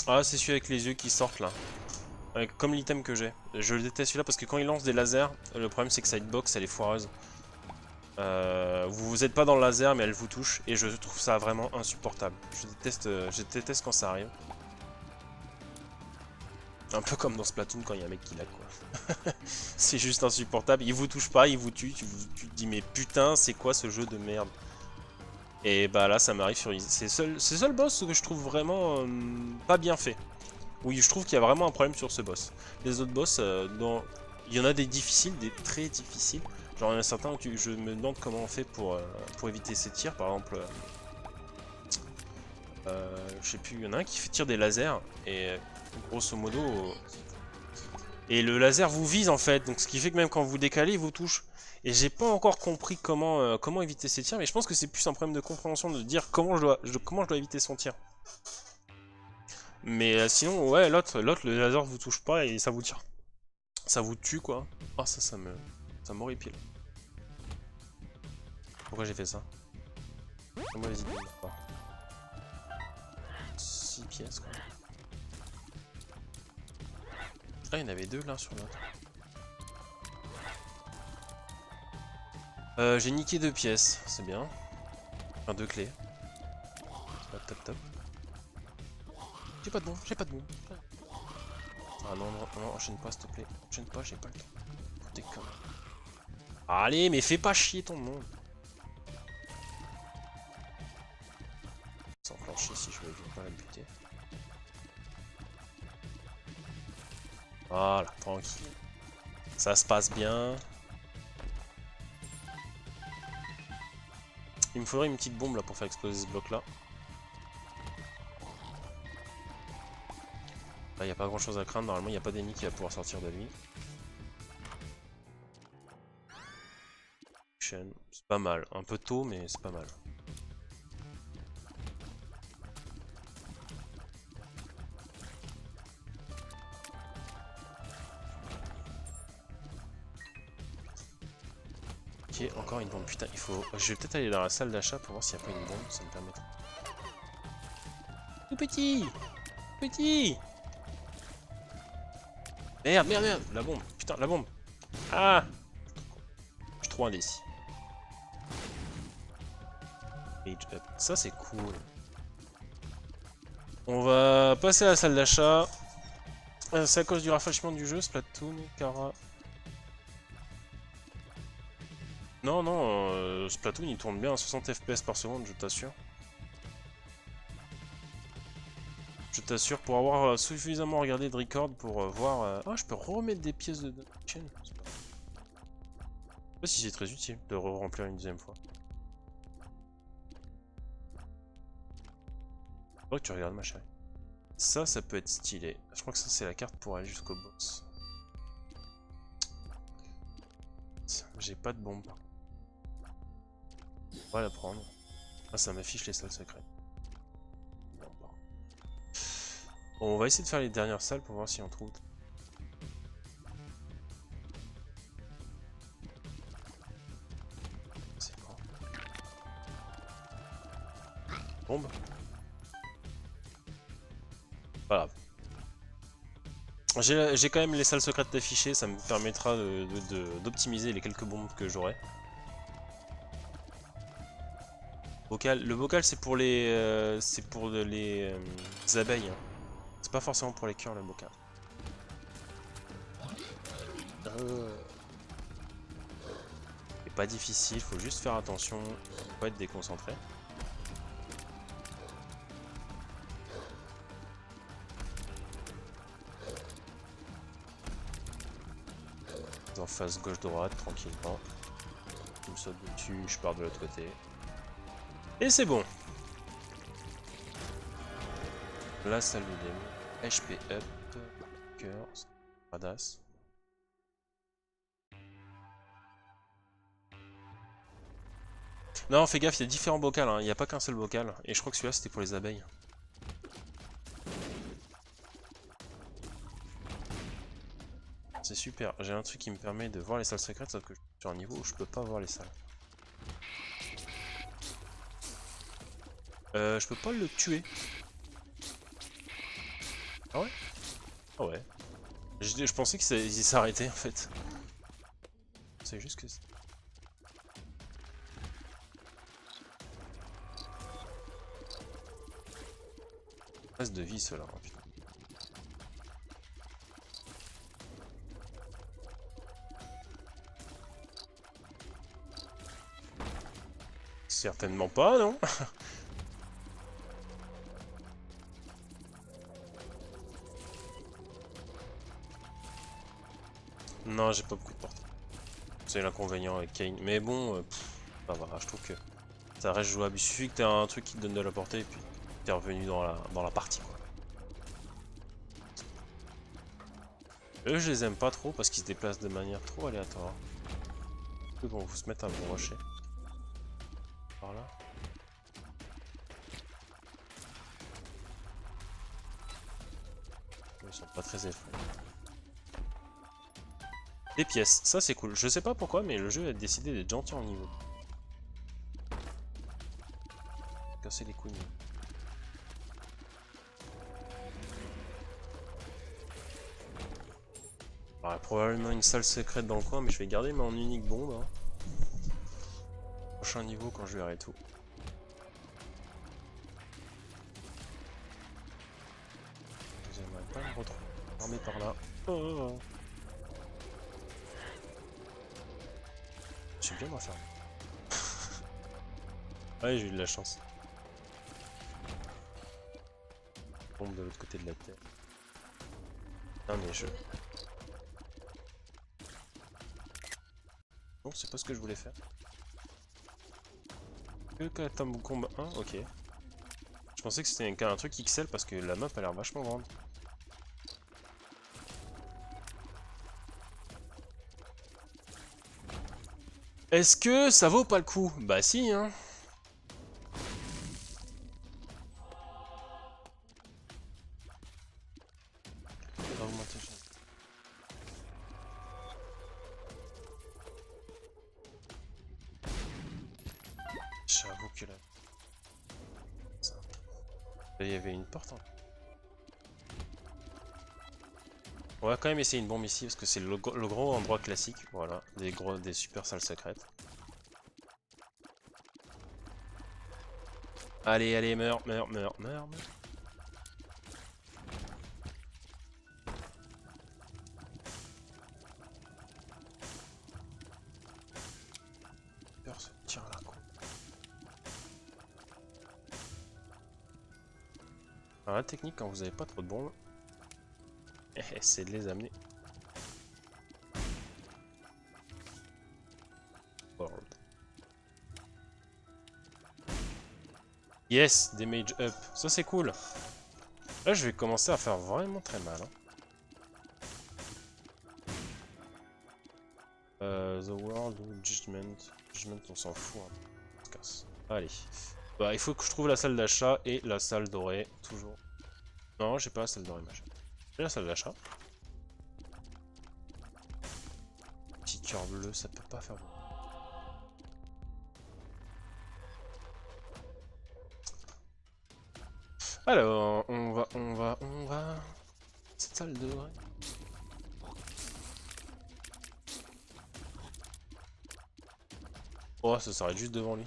Ah, c'est celui avec les yeux qui sortent là. Comme l'item que j'ai. Je le déteste celui-là parce que quand il lance des lasers, le problème c'est que sa hitbox elle est foireuse. Vous êtes pas dans le laser mais elle vous touche et je trouve ça vraiment insupportable. Je déteste quand ça arrive. Un peu comme dans Splatoon quand il y a un mec qui lag quoi. C'est juste insupportable, il vous touche pas, il vous tue, tu te dis mais putain c'est quoi ce jeu de merde. Et bah là ça m'arrive sur Easy. C'est le seul boss que je trouve vraiment pas bien fait. Oui, je trouve qu'il y a vraiment un problème sur ce boss. Les autres boss, il y en a des difficiles, des très difficiles. Genre il y en a certains où je me demande comment on fait pour éviter ces tirs. Par exemple, je sais plus, il y en a un qui fait tir des lasers et grosso modo... Et le laser vous vise en fait, donc ce qui fait que même quand vous décalez, il vous touche. Et j'ai pas encore compris comment éviter ces tirs, mais je pense que c'est plus un problème de compréhension de dire comment je dois éviter son tir. Mais sinon, ouais, l'autre, le laser vous touche pas et ça vous tire. Ça vous tue quoi. Ah ça m'horripile. Pourquoi j'ai fait ça? Mauvaise idée. 6 pièces quoi. Ah, il y en avait deux l'un sur l'autre. J'ai niqué 2 pièces, c'est bien. Enfin 2 clés. Top top top. J'ai pas de bon, j'ai pas de bon. Ah non, non, non, enchaîne pas s'il te plaît. Enchaîne pas, j'ai pas le temps. T'es con. Allez, mais fais pas chier ton monde. Sans plancher si je veux pas la buter. Voilà, tranquille. Ça se passe bien. Il me faudrait une petite bombe là pour faire exploser ce bloc là. Là, il n'y a pas grand chose à craindre. Normalement, il n'y a pas d'ennemi qui va pouvoir sortir de lui. C'est pas mal. Un peu tôt, mais c'est pas mal. Ok, encore une bombe. Putain, il faut... Je vais peut-être aller dans la salle d'achat pour voir s'il n'y a pas une bombe. Ça me permettra. Tout petit! Petit! Merde, merde, merde! La bombe! Putain, la bombe! Ah! Je suis trop indécis. Ça, c'est cool. On va passer à la salle d'achat. C'est à cause du rafraîchissement du jeu, Splatoon, Kara. Non, non, Splatoon il tourne bien à 60 FPS par seconde, je t'assure. Je t'assure, pour avoir suffisamment regardé de record pour voir... Ah, je peux remettre des pièces de chaîne. Je sais pas si c'est très utile de remplir une deuxième fois. Faudrait que tu regardes ma chérie. Ça peut être stylé. Je crois que ça c'est la carte pour aller jusqu'au boss. J'ai pas de bombe. On va la prendre. Ah, ça m'affiche les salles secrètes. Bon, on va essayer de faire les dernières salles pour voir si on trouve. C'est quoi? Bombe. Voilà. J'ai quand même les salles secrètes affichées, ça me permettra d'optimiser les quelques bombes que j'aurai. Le bocal c'est pour les abeilles. Hein. C'est pas forcément pour les cœurs le bocal. C'est pas difficile, faut juste faire attention, faut pas être déconcentré. En face gauche-droite, tranquillement. Je me saute dessus, je pars de l'autre côté. Et c'est bon. La salle de démo. HP up. Cœur. Badass. Non, fais gaffe, il y a différents bocals. Hein. Il n'y a pas qu'un seul bocal. Et je crois que celui-là c'était pour les abeilles. C'est super. J'ai un truc qui me permet de voir les salles secrètes, sauf que je suis sur un niveau où je peux pas voir les salles. Je peux pas le tuer. Ah ouais? Ah ouais. Je pensais qu'il s'arrêtait en fait. C'est juste que... Reste de vie cela, hein, putain. Certainement pas, non? Non, j'ai pas beaucoup de portée. C'est l'inconvénient avec Kane. Mais bon, ça va, je trouve que ça reste jouable. Il suffit que t'aies un truc qui te donne de la portée et puis t'es revenu dans la partie, quoi. Eux, je les aime pas trop parce qu'ils se déplacent de manière trop aléatoire. Eux vont vous se mettre à vous rusher. Par là. Ils sont pas très effrayants. Des pièces, ça c'est cool. Je sais pas pourquoi, mais le jeu a décidé d'être gentil en niveau. Casser les couilles. Alors, il y a probablement une salle secrète dans le coin, mais je vais garder mon unique bombe. Hein. Prochain niveau quand je verrai tout. J'aimerais pas me retrouver armé par là. Oh. Je suis bien enfermé. Ouais, j'ai eu de la chance. Bombe de l'autre côté de la terre. Non mais je... Non, c'est pas ce que je voulais faire. Que Katambu combat 1, ok. Je pensais que c'était un truc XL parce que la map a l'air vachement grande. Est-ce que ça vaut pas le coup? Bah si, hein. On va augmenter. J'avoue que là... Ça. Là, il y avait une porte. Hein. On va quand même essayer une bombe ici parce que c'est le gros endroit classique. Voilà, des super salles secrètes. Allez, allez, meurs, meurs, meurs, meurs. Peur se tire là, quoi. Alors la technique quand vous avez pas trop de bombes, c'est de les amener. World. Yes, damage up. Ça c'est cool. Là je vais commencer à faire vraiment très mal. Hein. The World ou Judgment. Judgment on s'en fout. Hein. On se casse. Allez. Bah il faut que je trouve la salle d'achat et la salle dorée. Toujours. Non j'ai pas la salle dorée machin. J'ai la salle d'achat. Petit cœur bleu, ça peut pas faire bon. Alors, on va... Cette salle dorée. Oh, ça s'arrête juste devant lui.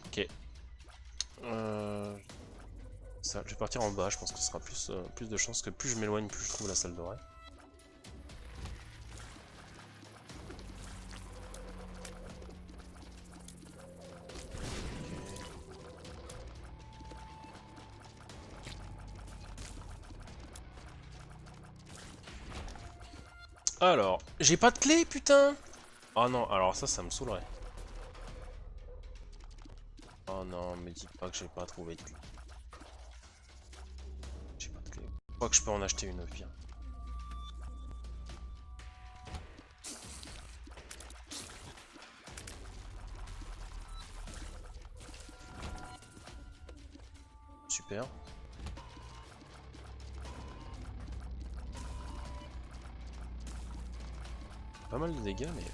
Ok. Ça, je vais partir en bas, je pense que ce sera plus de chance que plus je m'éloigne, plus je trouve la salle dorée. Alors, j'ai pas de clé, putain! Oh non, alors ça me saoulerait. Oh non, me dis pas que j'ai pas trouvé de clé. J'ai pas de clé. Je crois que je peux en acheter une au pire. super. Pas mal de dégâts, mais...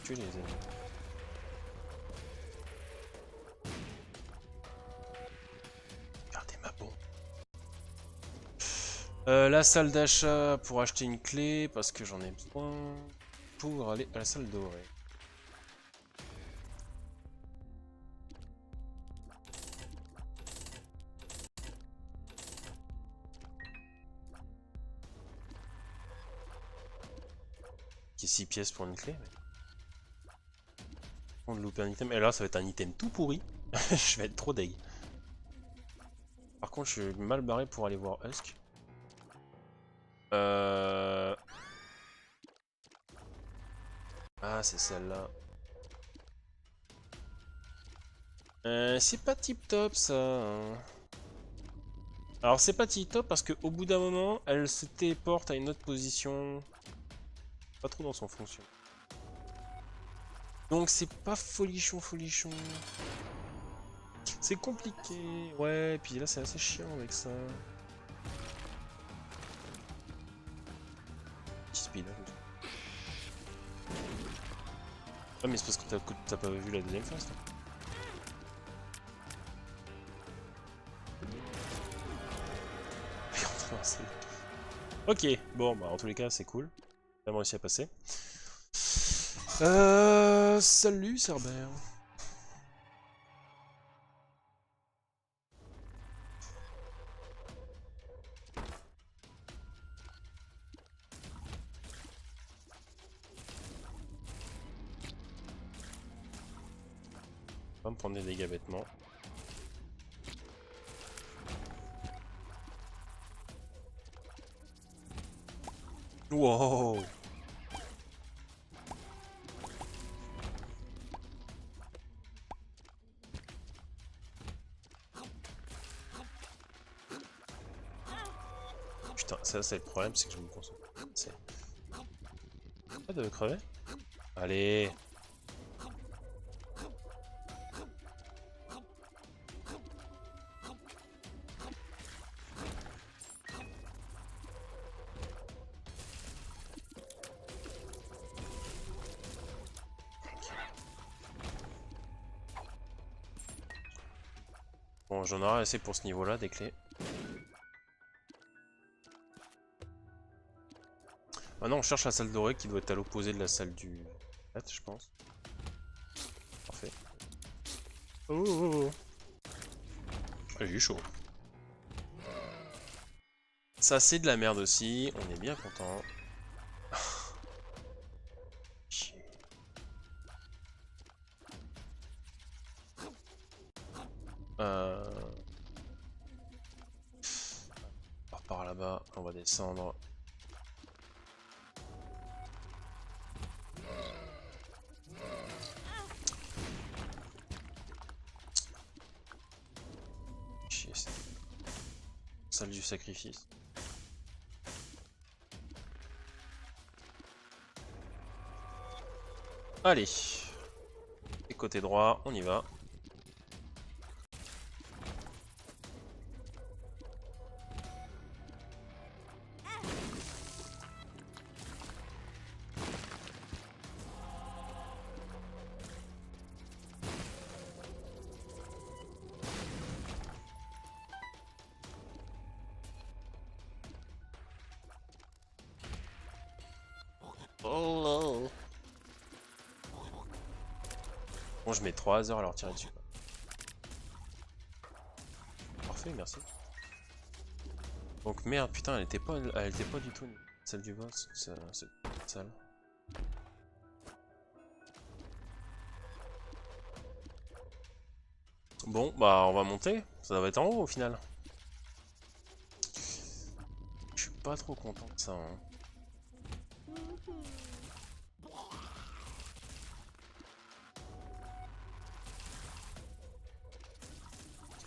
tuer les ennemis. Regardez ma bombe. La salle d'achat pour acheter une clé, parce que j'en ai besoin pour aller à la salle dorée. Qui est 6 pièces pour une clé. Mais... on de louper un item. Et là, ça va être un item tout pourri. Je vais être trop deg. Par contre, je suis mal barré pour aller voir Husk. Ah, c'est celle-là. C'est pas tip top ça. Hein. Alors, c'est pas tip top parce qu'au bout d'un moment, elle se téléporte à une autre position. Pas trop dans son fonction. Donc, c'est pas folichon, folichon. C'est compliqué. Ouais, et puis là, c'est assez chiant avec ça. Petit speed. Hein, ah, mais c'est parce que t'as pas vu la deuxième phase, toi. Ok, bon, bah en tous les cas, c'est cool. J'ai réussi à passer. Salut, Cerbère. On va me prendre des dégâts bêtement. Wow. Putain, ça c'est le problème, c'est que je me concentre. C'est... pas de crever. Allez. Bon, j'en aurai assez pour ce niveau-là, des clés. Maintenant, on cherche la salle dorée qui doit être à l'opposé de la salle du... je pense. Parfait. Oh, oh, oh. Ah, j'ai eu chaud. Ça, c'est de la merde aussi. On est bien content. On part par là-bas, on va descendre. Chier, salle du sacrifice. Allez. Et côté droit, on y va. Oh. Bon, je mets 3 heures à leur tirer dessus. Parfait, merci. Donc merde, putain, elle était pas du tout celle du boss, c'est sale. Bon, bah on va monter, ça va être en haut au final. Je suis pas trop content de ça. Hein.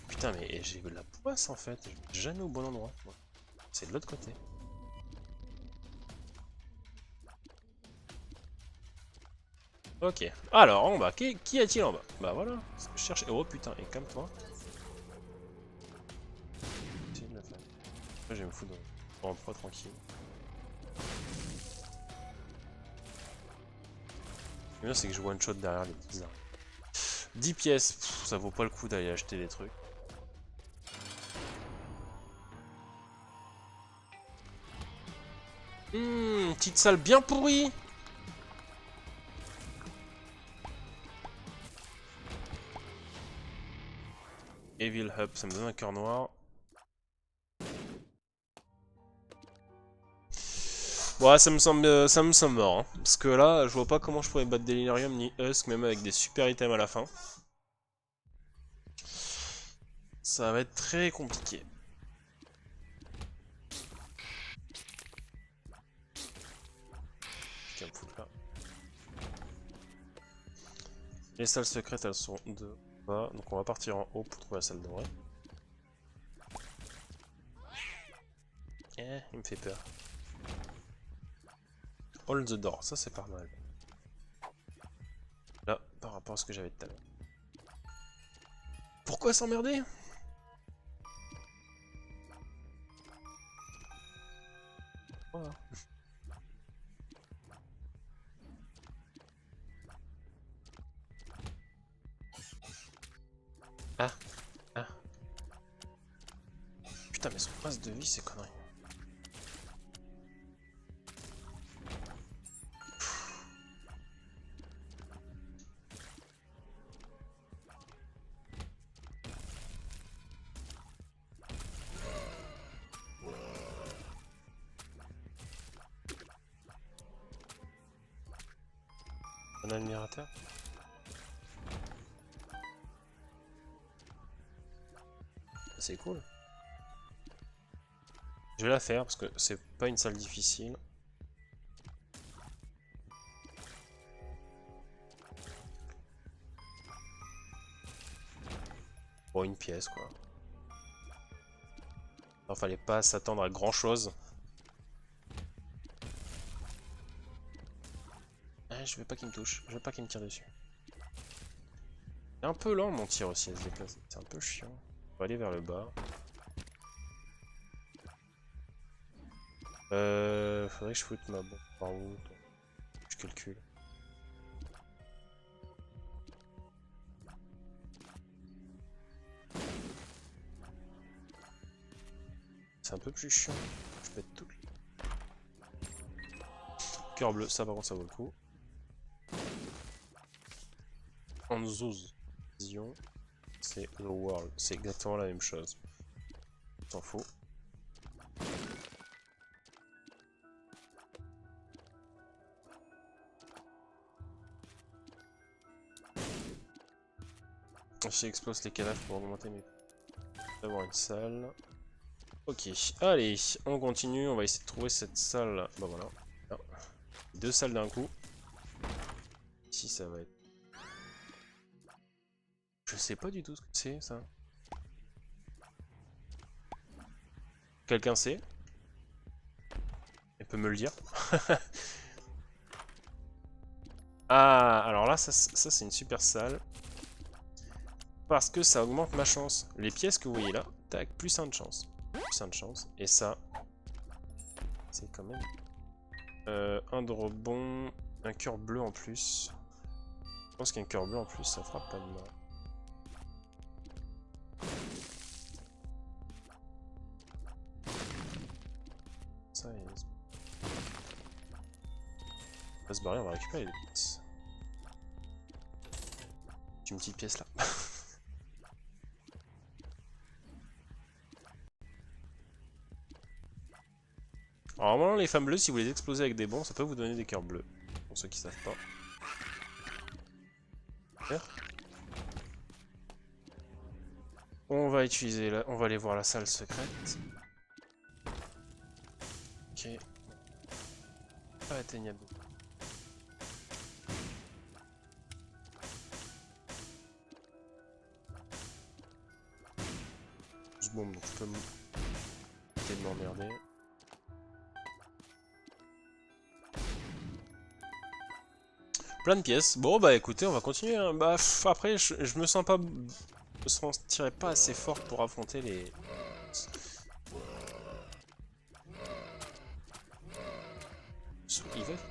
Putain, mais j'ai de la poisse en fait, je vais jamais au bon endroit. C'est de l'autre côté. Ok, alors en bas, qui a-t-il en bas? Bah voilà, ce que je cherchais. Oh putain, et calme-toi. après je vais me foutre dans pro tranquille. Le mieux c'est que je one shot derrière les petits arbres. 10 pièces, pff, ça vaut pas le coup d'aller acheter des trucs. Petite salle bien pourrie. Evil Hub, ça me donne un cœur noir. Ouais, ça me semble mort. Hein. Parce que là, je vois pas comment je pourrais battre Delirium ni Husk, même avec des super items à la fin. Ça va être très compliqué. Qu'à me foutre là. Les salles secrètes, elles sont de bas. Donc on va partir en haut pour trouver la salle dorée. Eh, il me fait peur. Hold the door, ça c'est pas mal. Là, par rapport à ce que j'avais tout à l'heure. Pourquoi s'emmerder? Voilà. Ah, ah. Putain, mais son passe de vie, c'est connerie. Un admirateur. C'est cool. Je vais la faire parce que c'est pas une salle difficile. Bon, une pièce quoi. Alors, fallait pas s'attendre à grand chose. Ah, je veux pas qu'il me touche, je veux pas qu'il me tire dessus. C'est un peu lent mon tir aussi à se déplacer, c'est un peu chiant. On va aller vers le bas. Faudrait que je foute ma bombe par où? Je calcule. C'est un peu plus chiant. Je peux être tout. Cœur bleu, ça par contre ça vaut le coup. Anzo's Vision, c'est The World. C'est exactement la même chose. T'en fous. J'explose les cadavres pour augmenter mes... D'avoir une salle. Ok, allez, on continue, on va essayer de trouver cette salle. Bah voilà. Ah. 2 salles d'un coup. Ici ça va être... Je sais pas du tout ce que c'est ça. Quelqu'un sait? Elle peut me le dire. Ah, alors là, ça c'est une super salle. Parce que ça augmente ma chance. Les pièces que vous voyez là, tac, plus 1 de chance. Plus 1 de chance. Et ça, c'est quand même... un de rebond, un cœur bleu en plus. Je pense qu'un cœur bleu en plus, ça fera pas de mal. Ça, il va se barrer, on va récupérer les pièces. Une petite pièce là. Alors normalement les femmes bleues, si vous les explosez avec des bombes, ça peut vous donner des cœurs bleus. Pour ceux qui savent pas. On va utiliser là, on va aller voir la salle secrète. Ok. Pas atteignable. Bon, donc je peux m'emmerder. Plein de pièces. Bon bah écoutez, on va continuer. Hein. Bah après, je me sens pas, je me sentirais pas assez fort pour affronter les qu'il fait.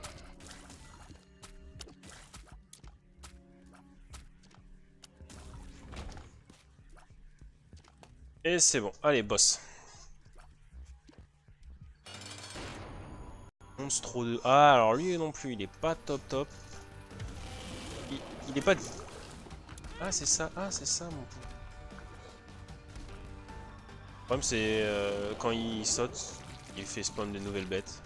Et c'est bon. Allez, boss. Monstro 2. Ah, alors lui non plus, il est pas top. Il est pas... Ah, c'est ça. Ah, c'est ça, mon pote. Le problème, c'est quand il saute, il fait spawn de nouvelles bêtes.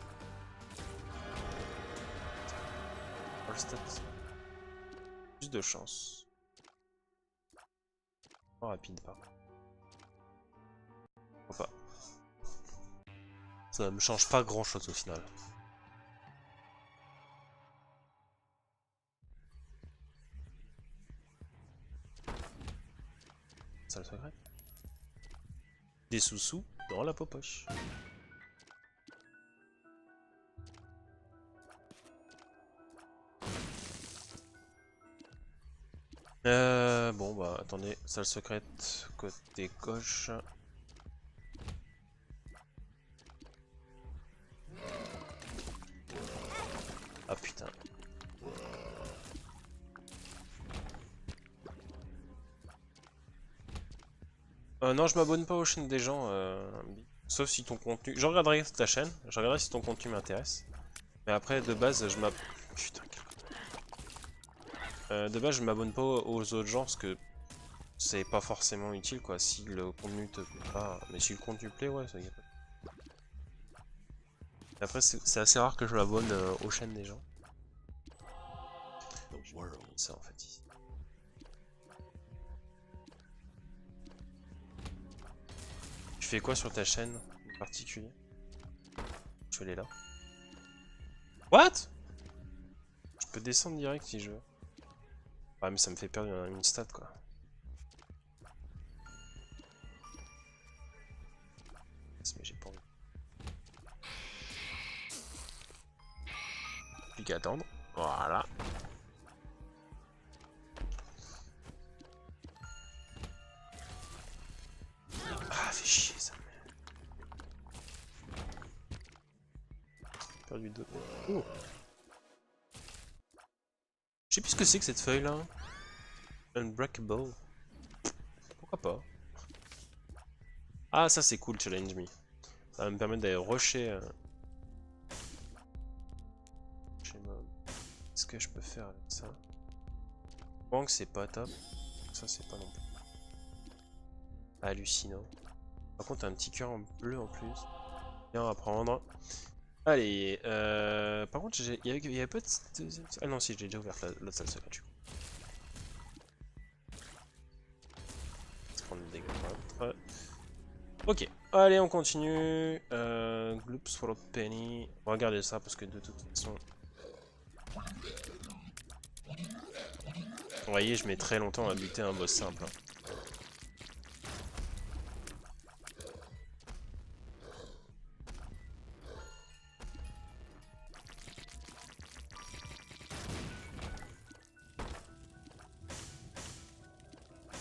All stats. Plus de chance. Pas rapide, par contre. Pourquoi pas. Ça me change pas grand chose au final. Ça le secret. Des sous-sous dans la popoche. Bon bah attendez, salle secrète côté gauche. Ah putain. Non, je m'abonne pas aux chaînes des gens, sauf si ton contenu... Je regarderai ta chaîne, je regarderai si ton contenu m'intéresse. Mais après, de base, je m'abonne... Putain, de base, je m'abonne pas aux autres gens, parce que c'est pas forcément utile, quoi, si le contenu te plaît pas. Mais si le contenu plaît, ouais, ça y a pas. Après, c'est assez rare que je m'abonne aux chaînes des gens. Ça, en fait, ici. Tu fais quoi sur ta chaîne en particulier? Je vais aller là. What? Je peux descendre direct si je veux. Ah mais ça me fait perdre une stat quoi. Mais j'ai pas envie. Plus qu'à attendre. Voilà. Ah fait chier ça. Perdu 2. Oh. Je sais plus ce que c'est que cette feuille là. Unbreakable. Pourquoi pas? Ah ça c'est cool, challenge me. Ça va me permettre d'aller rusher. Qu'est-ce que je peux faire avec ça? Bank c'est pas top. Ça c'est pas non plus. Hallucinant. Par contre t'as un petit cœur en bleu en plus. Bien à prendre. Allez, par contre il y avait pas de deuxième... Ah non si j'ai déjà ouvert l'autre salle secrète du coup. On va se prendre des dégâts par l'autre. Ok, allez on continue. Gloop Swallow Penny. On va regarder ça parce que de toute façon... Vous voyez, je mets très longtemps à buter un boss simple. Hein.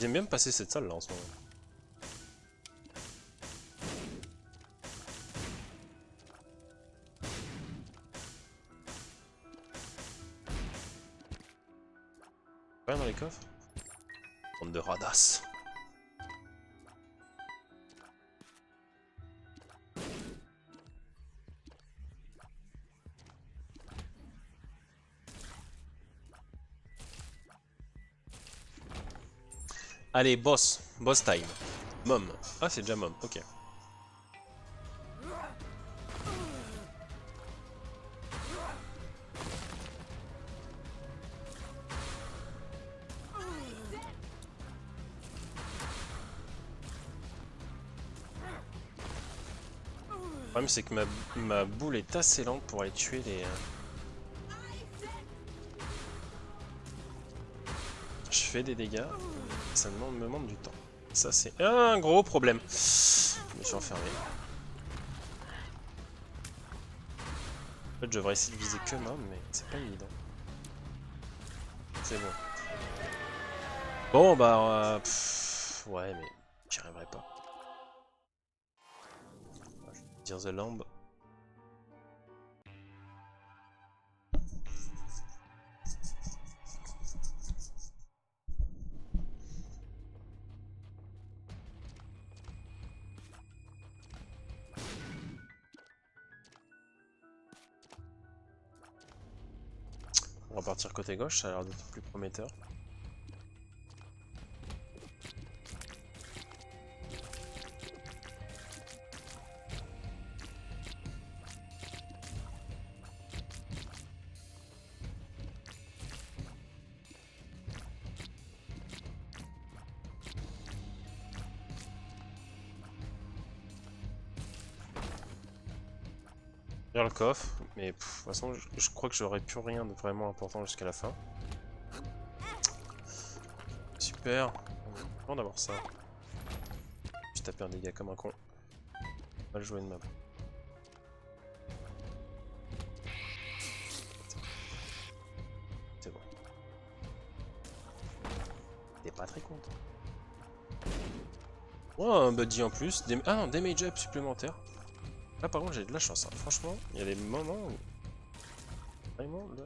J'aime bien me passer cette salle là en ce moment. Rien dans les coffres? Bande de radasses. Allez, boss time. Mom. Ah, c'est déjà Mom, ok. Le problème, c'est que ma boule est assez lente pour aller tuer les... Je fais des dégâts, ça me demande du temps. Ça, c'est un gros problème. Je me suis enfermé. En fait, je devrais essayer de viser que Mom, mais c'est pas évident. C'est bon. Bon, bah... ouais, mais j'y arriverai pas. Je vais dire The Lamb. On va partir côté gauche, ça a l'air d'être plus prometteur. Vers le coffre, mais de toute façon, je crois que j'aurais plus rien de vraiment important jusqu'à la fin. Super, on d'avoir ça. Je tapé un dégât comme un con. Mal joué de ma part. C'est bon. T'es pas très content. Oh, un buddy en plus. Ah non, damage up supplémentaire. Là par contre j'ai de la chance, hein. Franchement, il y a des moments où... Vraiment là...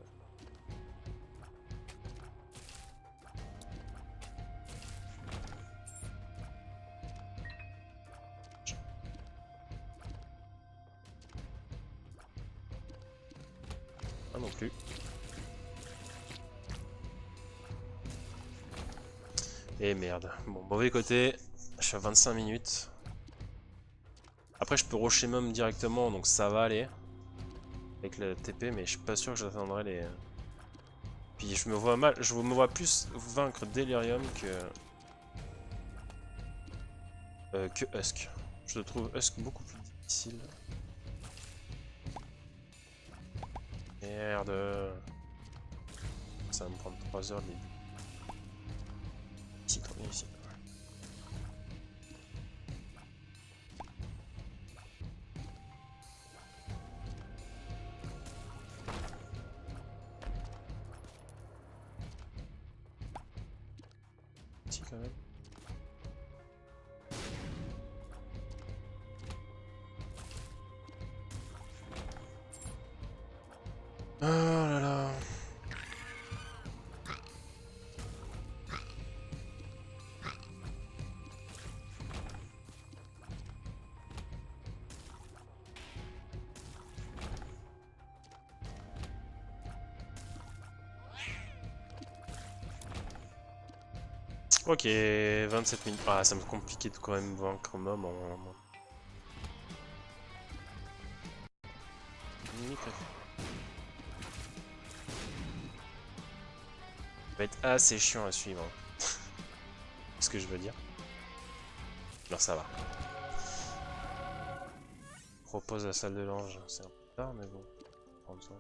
Ah non plus. Et merde. Bon, mauvais côté, je suis à 25 minutes. Après je peux rusher Mum directement, donc ça va aller. Avec le TP, mais je suis pas sûr que j'atteindrai les... Puis je me vois mal, je me vois plus vaincre Delirium que Husk. Je trouve Husk beaucoup plus difficile. Merde. Ça va me prendre 3 heures le début. Ici, trop bien ici. Ici quand même. Oh là là. Ok, 27 minutes. Ah, ça me compliquait de quand même vaincre Mom en... Ça va être assez chiant à suivre. C'est ce que je veux dire. Alors ça va. Propose la salle de l'ange. C'est un peu tard, mais bon. Prendre ça.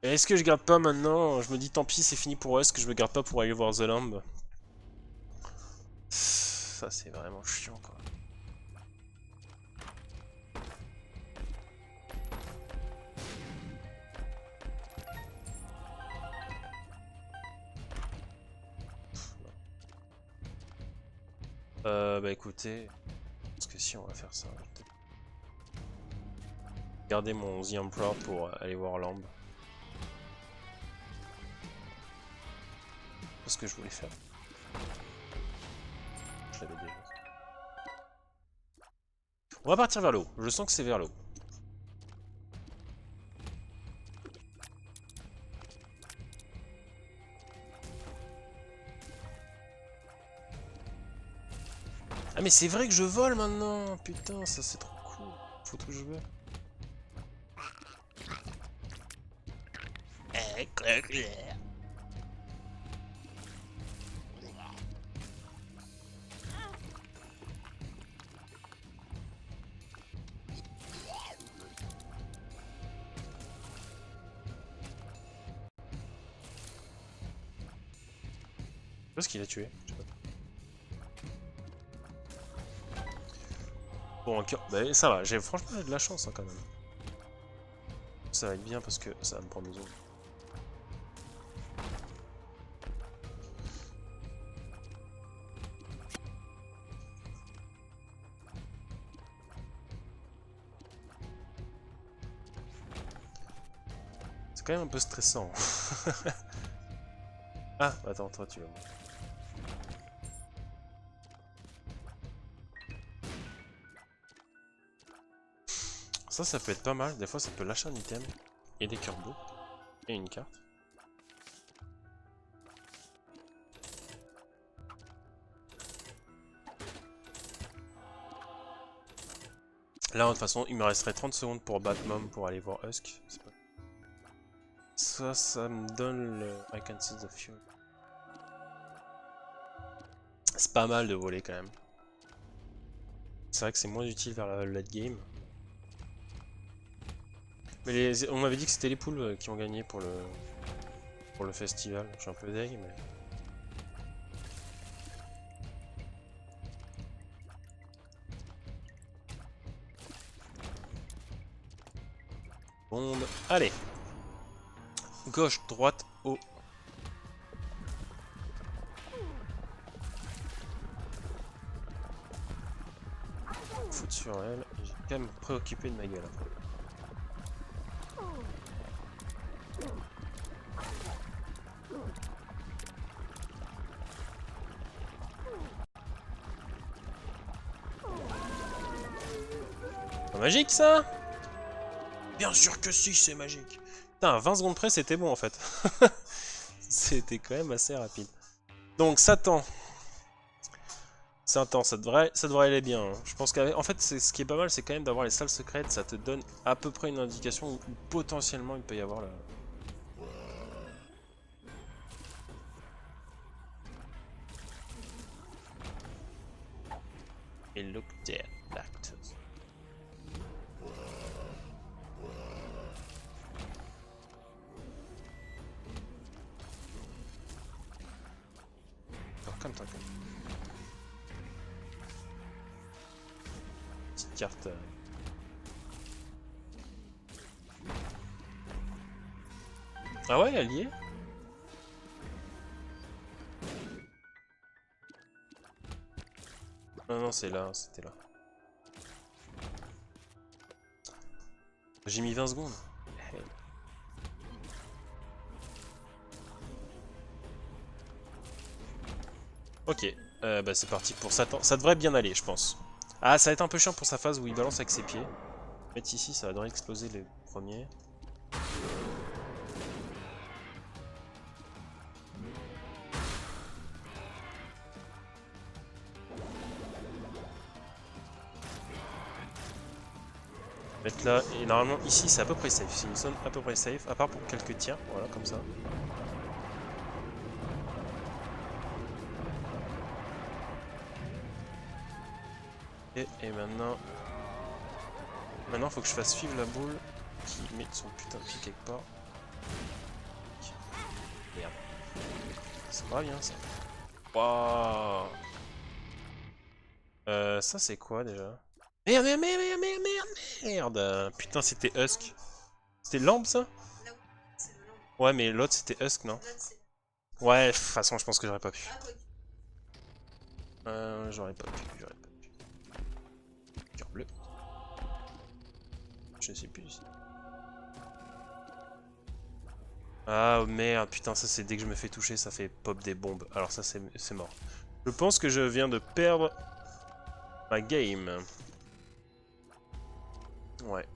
Est-ce que je garde pas maintenant? Je me dis tant pis, c'est fini pour Est-ce que je me garde pas pour aller voir The Lamb? Ça c'est vraiment chiant quoi. Bah écoutez, parce que si on va faire ça, je vais peut-être garder mon The Emperor pour aller voir Lamb. C'est ce que je voulais faire. Je l'avais déjà. On va partir vers le haut. Je sens que c'est vers le haut. Ah mais c'est vrai que je vole maintenant. Putain, ça c'est trop cool. Faut tout que je veux. Je sais pas ce qu'il a tué. Je sais pas. Bon, ok, bah, ça va, j'ai franchement de la chance hein, quand même. Ça va être bien parce que ça va me prendre 2 secondes. C'est quand même un peu stressant. Ah, attends, toi tu vas. Ça peut être pas mal. Des fois, ça peut lâcher un item. Et des cœurs bleus. Et une carte. Là, de toute façon, il me resterait 30 secondes pour Batmom pour aller voir Husk. Pas... Ça me donne le I can see the fuel. C'est pas mal de voler quand même. C'est vrai que c'est moins utile vers la late game. Mais on m'avait dit que c'était les poules qui ont gagné pour le festival. Je suis un peu deg, mais... Bombe. Allez. Gauche, droite, haut. Foutre sur elle. J'ai quand même préoccupé de ma gueule. Pas magique ça? Bien sûr que si, c'est magique. Putain, à 20 secondes près, c'était bon en fait. C'était quand même assez rapide. Donc, Satan. Satan, ça devrait aller bien. Hein. Je pense qu'en fait, ce qui est pas mal, c'est quand même d'avoir les salles secrètes. Ça te donne à peu près une indication où potentiellement il peut y avoir là. Et look there, lactose. Comme toi, comme. Petite carte. Ah ouais, elle y est. Non, non, c'est là, c'était là. J'ai mis 20 secondes. Hey. Ok, bah c'est parti pour Satan. Ça devrait bien aller, je pense. Ah, ça va être un peu chiant pour sa phase où il balance avec ses pieds. Mettre ici, ça devrait exploser les premiers. Mettre là, et normalement ici c'est à peu près safe. C'est une zone à peu près safe, à part pour quelques tirs, voilà, comme ça. Et maintenant... Maintenant, faut que je fasse suivre la boule qui met son putain de pied quelque part. Merde. Ça va bien, ça. Waouh. Ça, c'est quoi, déjà? Merde, merde, merde, merde, merde, merde, merde. Putain, c'était Husk. C'était Lamb, ça? Là où c'est le lampe. Ouais, mais l'autre, c'était Husk, non? Là, c'est... Ouais, de toute façon, je pense que j'aurais pas pu. Ah, quoi. J'aurais pas pu, Cœur bleu. Je sais plus ici. Ah merde, putain, ça c'est dès que je me fais toucher, ça fait pop des bombes. Alors ça c'est mort. Je pense que je viens de perdre ma game. Ouais.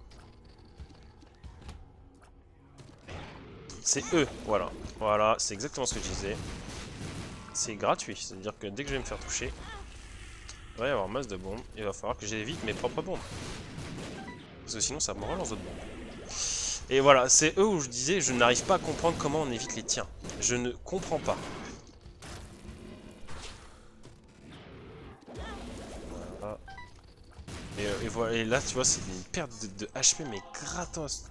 C'est eux, voilà. Voilà, c'est exactement ce que je disais. C'est gratuit, c'est-à-dire que dès que je vais me faire toucher, il va y avoir masse de bombes. Il va falloir que j'évite mes propres bombes. Parce que sinon ça me relance d'autres bombes. Et voilà, c'est eux où je disais, je n'arrive pas à comprendre comment on évite les tirs. Je ne comprends pas. Voilà. Et voilà, et là tu vois, c'est une perte de HP mais gratos.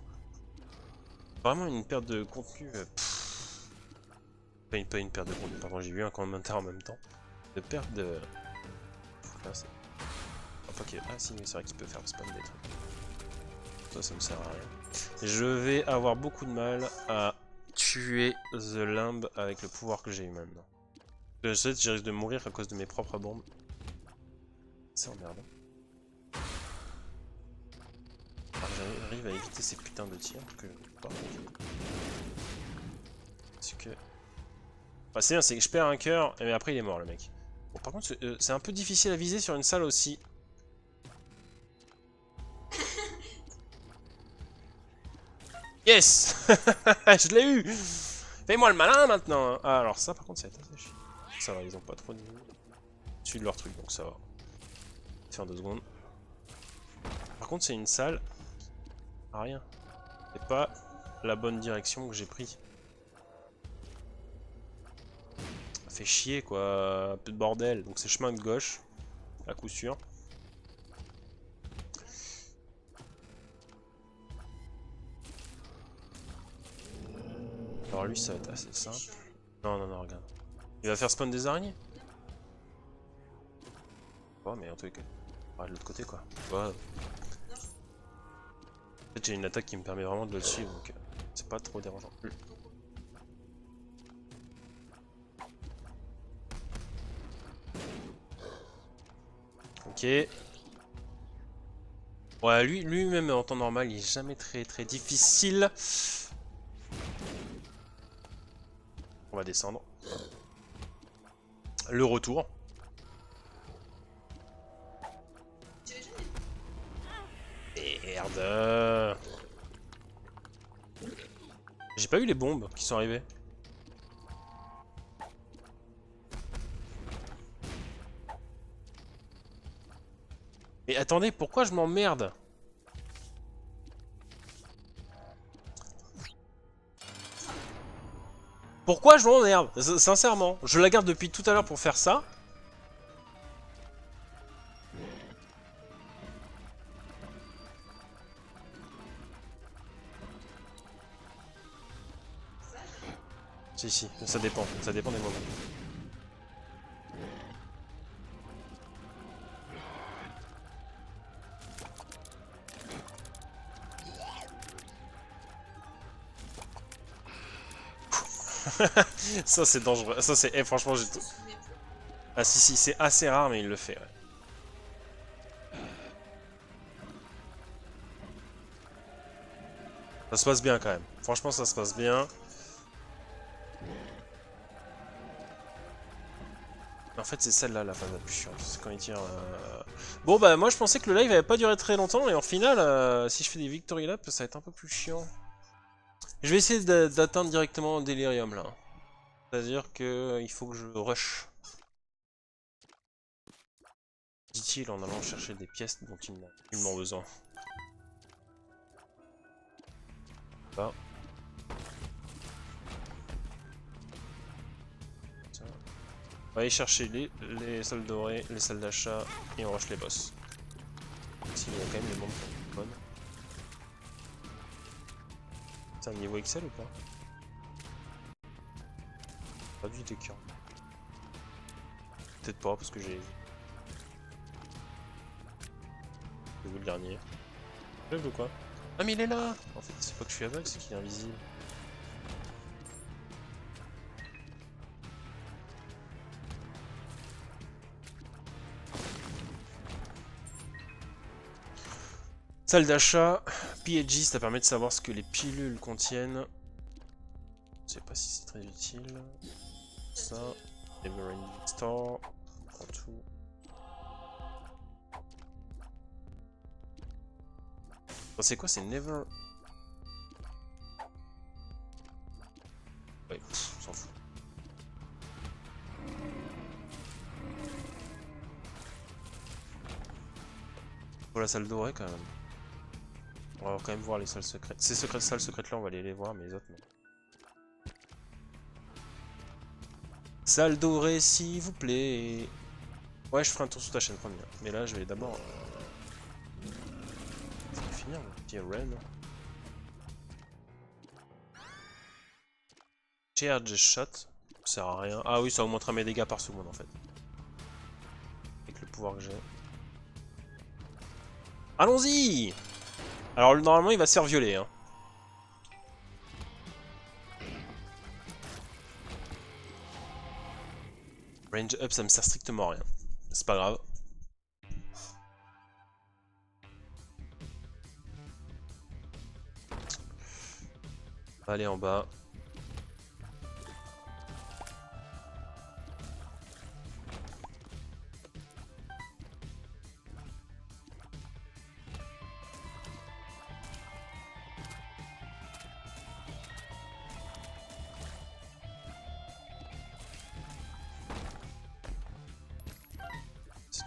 Vraiment une perte de contenu. Pas une perte de contenu, pardon, j'ai vu un commentaire en même temps. De perte de... Là, c'est... Oh, okay. Ah si, c'est vrai qu'il peut faire spam des trucs. Ça me sert à rien. Je vais avoir beaucoup de mal à tuer The Limb avec le pouvoir que j'ai eu maintenant. Je sais que je risque de mourir à cause de mes propres bombes. C'est emmerdant. J'arrive à éviter ces putains de tirs que je peux pas. Parce que... Bah, c'est bien, c'est que je perds un cœur, mais après il est mort le mec. Bon, par contre, c'est un peu difficile à viser sur une salle aussi. Yes. Je l'ai eu. Fais-moi le malin maintenant. Ah, alors ça par contre c'est assez chiant. Ça va, ils ont pas trop dessus de leur truc, donc ça va. Faire 2 secondes. Par contre c'est une salle. Ah, rien. C'est pas la bonne direction que j'ai pris. Ça fait chier quoi. Un peu de bordel. Donc c'est chemin de gauche. À coup sûr. Alors lui ça va être assez simple. Non, non, non, regarde. Il va faire spawn des araignées. Oh, mais en tout cas, de l'autre côté quoi. Ouais. En fait, j'ai une attaque qui me permet vraiment de le suivre, donc c'est pas trop dérangeant. Ok. Ouais, lui-même en temps normal, il est jamais très difficile. On va descendre. Le retour. Merde. J'ai pas eu les bombes qui sont arrivées. Mais attendez, pourquoi je m'emmerde? Pourquoi je m'emmerde? Sincèrement, je la garde depuis tout à l'heure pour faire ça. Si, ça dépend des moments. Ça c'est dangereux, ça c'est... franchement j'ai... Ah si, c'est assez rare mais il le fait, ouais. Ça se passe bien quand même, franchement ça se passe bien. En fait c'est celle-là la phase la plus chiante, c'est quand il tire... Bon bah moi je pensais que le live avait pas duré très longtemps et en final si je fais des victory laps ça va être un peu plus chiant. Je vais essayer d'atteindre directement Delirium là. C'est-à-dire que il faut que je rush. Dit-il en allant chercher des pièces dont il n'a nullement besoin. Là. On va aller chercher les salles dorées, les salles d'achat et on rush les boss. S'il y a quand même les membres bonnes. C'est un niveau Excel ou pas? Pas du tout. Peut-être pas parce que j'ai vu le dernier. J'avais ou quoi? Ah mais il est là! En fait c'est pas que je suis aveugle, c'est qu'il est invisible. Salle d'achat, PHG, ça permet de savoir ce que les pilules contiennent. Je sais pas si c'est très utile. Ça, Neverending Store, on prend tout. Enfin, c'est quoi, c'est Never... Ouais, on s'en fout. Pour la salle dorée quand même. On va quand même voir les salles secrètes. Ces salles secrètes là, on va aller les voir, mais les autres non. Salle dorée, s'il vous plaît. Ouais, je ferai un tour sur ta chaîne première. Mais là, je vais d'abord... Ça va finir, le petit Ren. Charge shot. Ça sert à rien. Ah oui, ça augmentera mes dégâts par seconde en fait. Avec le pouvoir que j'ai. Allons-y! Alors normalement il va se faire violer. Hein. Range up ça me sert strictement à rien. C'est pas grave. On va aller en bas.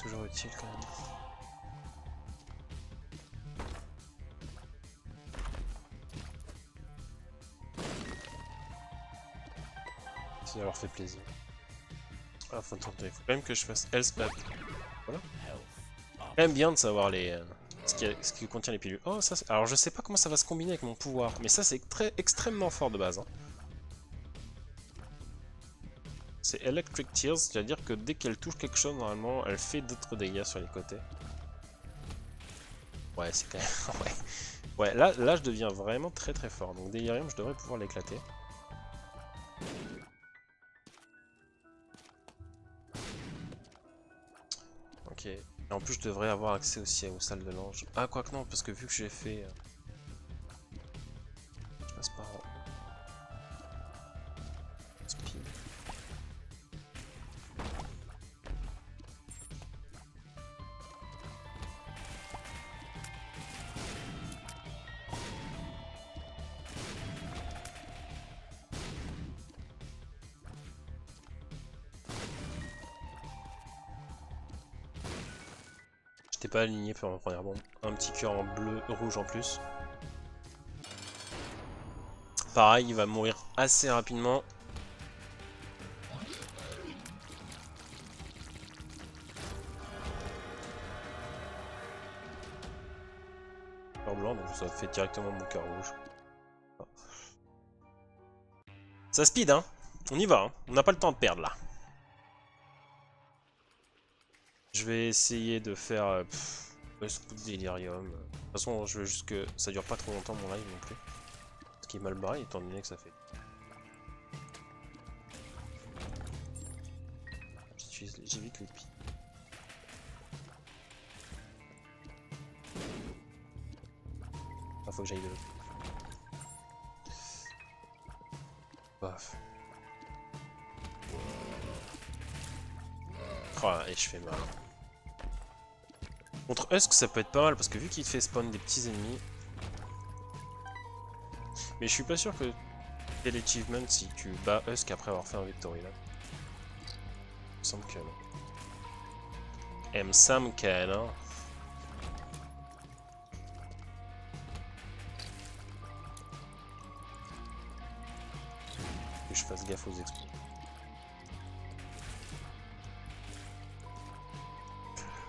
toujours utile quand même. Ça leur fait plaisir. Ah, faut tenter. Faut quand même que je fasse Health Map. Voilà. Quand même bien de savoir les ce qui contient les pilules. Oh, ça. Alors, je sais pas comment ça va se combiner avec mon pouvoir, mais ça c'est extrêmement fort de base. Hein. C'est Electric Tears, c'est-à-dire que dès qu'elle touche quelque chose, normalement, elle fait d'autres dégâts sur les côtés. Ouais, c'est quand même... ouais, ouais là, je deviens vraiment très fort. Donc Delirium, je devrais pouvoir l'éclater. Ok. Et en plus, je devrais avoir accès aussi aux salles de l'ange. Ah, quoique non, parce que vu que j'ai fait... je passe par... Speed. J'étais pas aligné pour ma première bombe. Un petit cœur en bleu, rouge en plus. Pareil, il va mourir assez rapidement. Cœur blanc, donc ça fait directement mon cœur rouge. Ça speed, hein. On y va, hein. On n'a pas le temps de perdre là. Je vais essayer de faire Scout Delirium. De toute façon, je veux juste que ça dure pas trop longtemps mon live non plus. Ce qui est mal barré étant donné que ça fait. J'évite les pieds. Ah, faut que j'aille de l'autre. Paf. Oh là, et je fais mal. Contre Husk, ça peut être pas mal parce que vu qu'il te fait spawn des petits ennemis. Mais je suis pas sûr que t'aies l'achievement si tu bats Husk après avoir fait un victory là. Il me semble que non. Il me semble que non. Que je fasse gaffe aux exploits.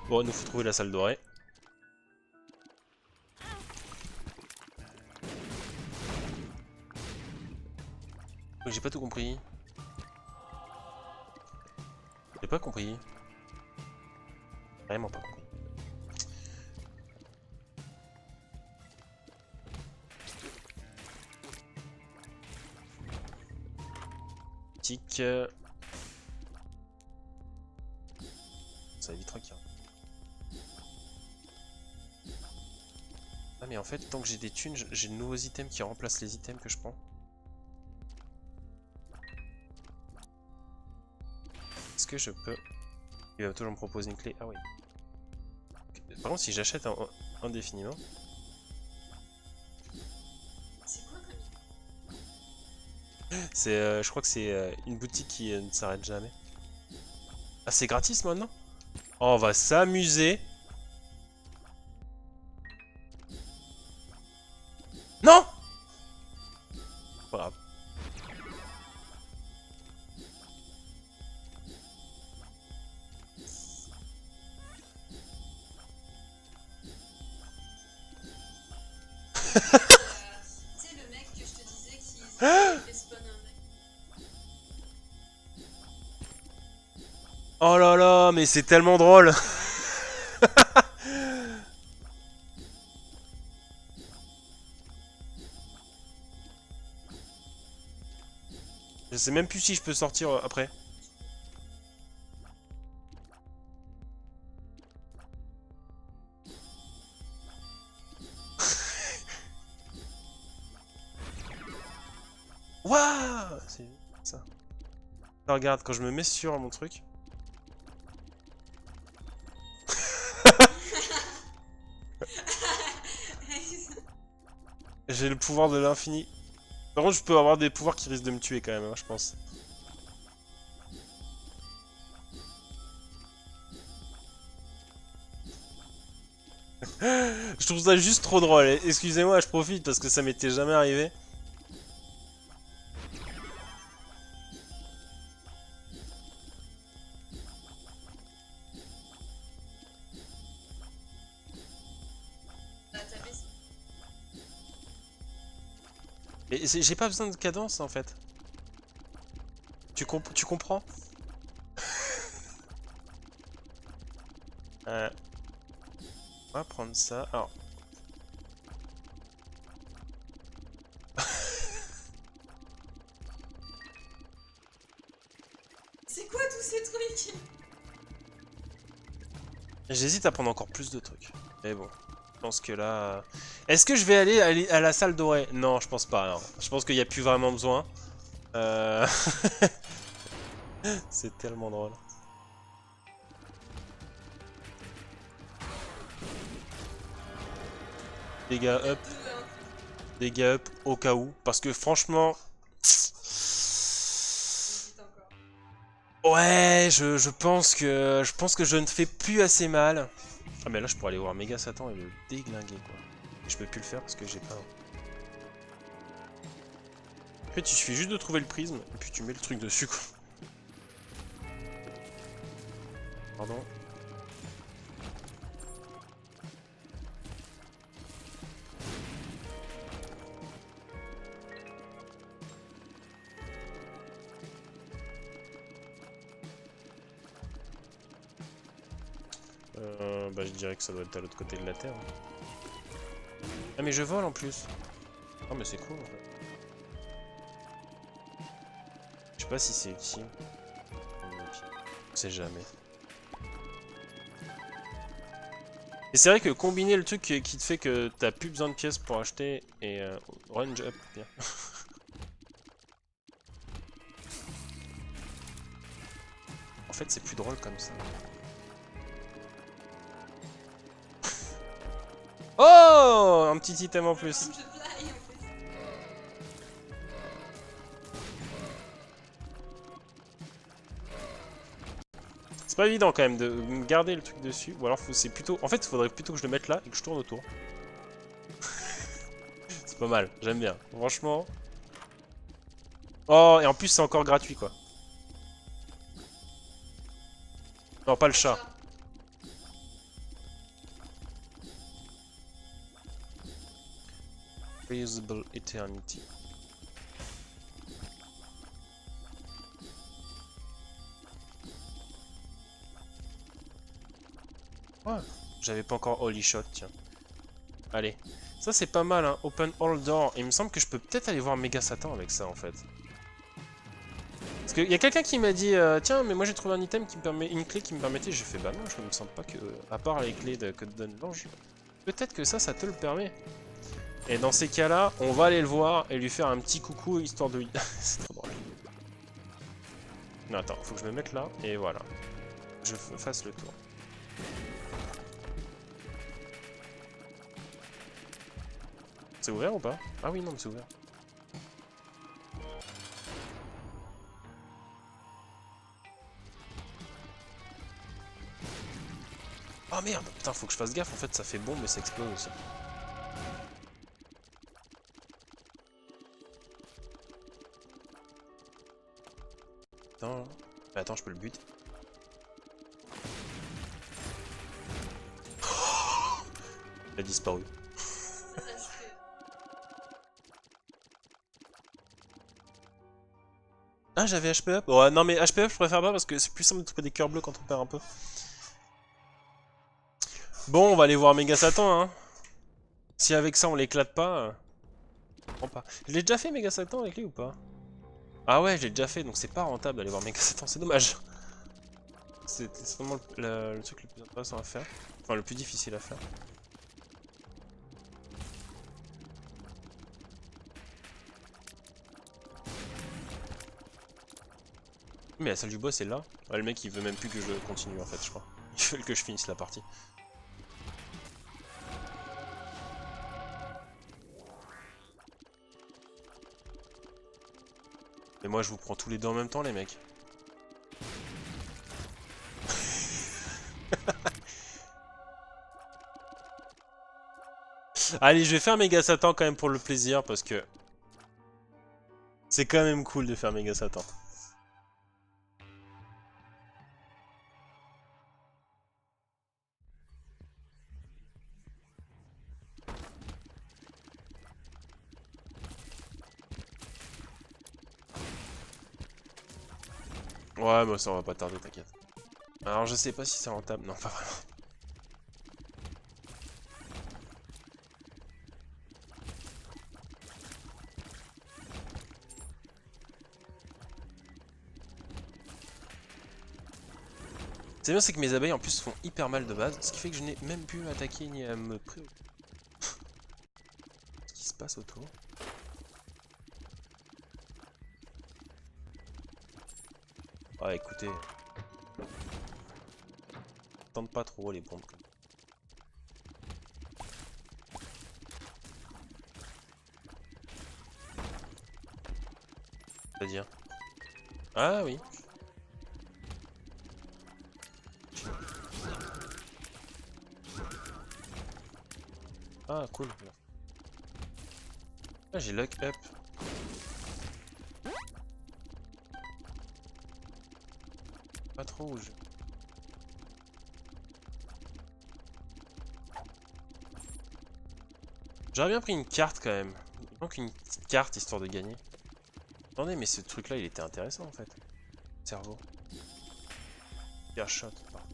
Bon, il nous faut trouver la salle dorée. J'ai pas tout compris. J'ai pas compris. Vraiment pas compris. Tic. Ça évitera qu'il y ait... Ah mais en fait, tant que j'ai des thunes, j'ai de nouveaux items qui remplacent les items que je prends. Est-ce que je peux... Il va toujours me proposer une clé. Ah oui. Par contre, si j'achète indéfiniment... C'est quoi comme... C'est, je crois que c'est une boutique qui ne s'arrête jamais. Ah, c'est gratis maintenant? Oh, on va s'amuser. Non! Pas grave. Tu sais, le mec que je te disais qui fait spawn un mec. Oh là là, mais c'est tellement drôle. Je sais même plus si je peux sortir après. Waouh! C'est ça. Ah, regarde, quand je me mets sur mon truc. J'ai le pouvoir de l'infini. Par contre, je peux avoir des pouvoirs qui risquent de me tuer quand même, hein, je pense. Je trouve ça juste trop drôle. Excusez-moi, je profite parce que ça m'était jamais arrivé. Bah, t'as baissé. Et j'ai pas besoin de cadence en fait. Tu comprends? On va prendre ça. Alors. C'est quoi tous ces trucs? J'hésite à prendre encore plus de trucs. Mais bon. Je pense que là... Est-ce que je vais aller à la salle dorée? Non, je pense pas. Non. Je pense qu'il n'y a plus vraiment besoin. C'est tellement drôle. Dégâts up. Dégâts up au cas où. Parce que franchement... Ouais, je pense que je ne fais plus assez mal. Ah mais là je pourrais aller voir Méga Satan et le déglinguer quoi. Et je peux plus le faire parce que j'ai pas. En fait il suffit juste de trouver le prisme et puis tu mets le truc dessus quoi. Pardon. Bah je dirais que ça doit être à l'autre côté de la terre. Ah mais je vole en plus. Ah mais c'est cool en fait. Je sais pas si c'est utile. Je sais jamais. Et c'est vrai que combiner le truc qui te fait que t'as plus besoin de pièces pour acheter et range up bien. En fait c'est plus drôle comme ça. Oh, un petit item en plus. C'est pas évident quand même de garder le truc dessus. Ou alors c'est plutôt... En fait il faudrait plutôt que je le mette là et que je tourne autour. C'est pas mal, j'aime bien. Franchement. Oh, et en plus c'est encore gratuit quoi. Non, pas le chat. Reusable Eternity. Ouais, j'avais pas encore Holy Shot, tiens. Allez. Ça c'est pas mal, hein. Open All Door. Il me semble que je peux peut-être aller voir Méga Satan avec ça en fait. Parce qu'il y a quelqu'un qui m'a dit tiens, mais moi j'ai trouvé un item qui me permet. Une clé qui me permettait. J'ai fait bah non, je me sens pas que. À part les clés de Code Dungeon, peut-être que ça te le permet. Et dans ces cas-là, on va aller le voir et lui faire un petit coucou histoire de... C'est trop drôle. Non, attends, faut que je me mette là, et voilà. Je fasse le tour. C'est ouvert ou pas? Ah oui, non, mais c'est ouvert. Oh merde, putain, faut que je fasse gaffe, en fait, ça fait bombe et ça explose aussi. Attends, attends, je peux le buter. Il a disparu. Ah, j'avais HP up? Ouais, non, mais HP up, je préfère pas parce que c'est plus simple de trouver des cœurs bleus quand on perd un peu. Bon, on va aller voir Méga Satan, hein. Si avec ça on l'éclate pas, comprends pas. Je l'ai déjà fait Méga Satan avec lui ou pas? Ah ouais, je l'ai déjà fait, donc c'est pas rentable d'aller voir Méga Satan, c'est dommage. C'est vraiment le truc le plus intéressant à faire. Enfin, le plus difficile à faire. Mais la salle du boss est là. Ouais, le mec il veut même plus que je continue en fait, je crois. Il veut que je finisse la partie. Mais moi je vous prends tous les deux en même temps les mecs. Allez, je vais faire méga Satan quand même pour le plaisir parce que c'est quand même cool de faire méga Satan. Ouais, mais ça on va pas tarder, t'inquiète. Alors je sais pas si c'est rentable, non pas vraiment. C'est bien, c'est que mes abeilles en plus font hyper mal de base, ce qui fait que je n'ai même pu attaquer ni à me préoccuper. Ce qui se passe autour. Ah écoutez. Tente pas trop les bombes. C'est-à-dire? Ah oui. Ah cool. Ah j'ai luck up. Pas trop rouge. J'aurais bien pris une carte quand même. Il manque une petite carte histoire de gagner. Attendez, mais ce truc là il était intéressant en fait. Cerveau. Pierre shot, pardon.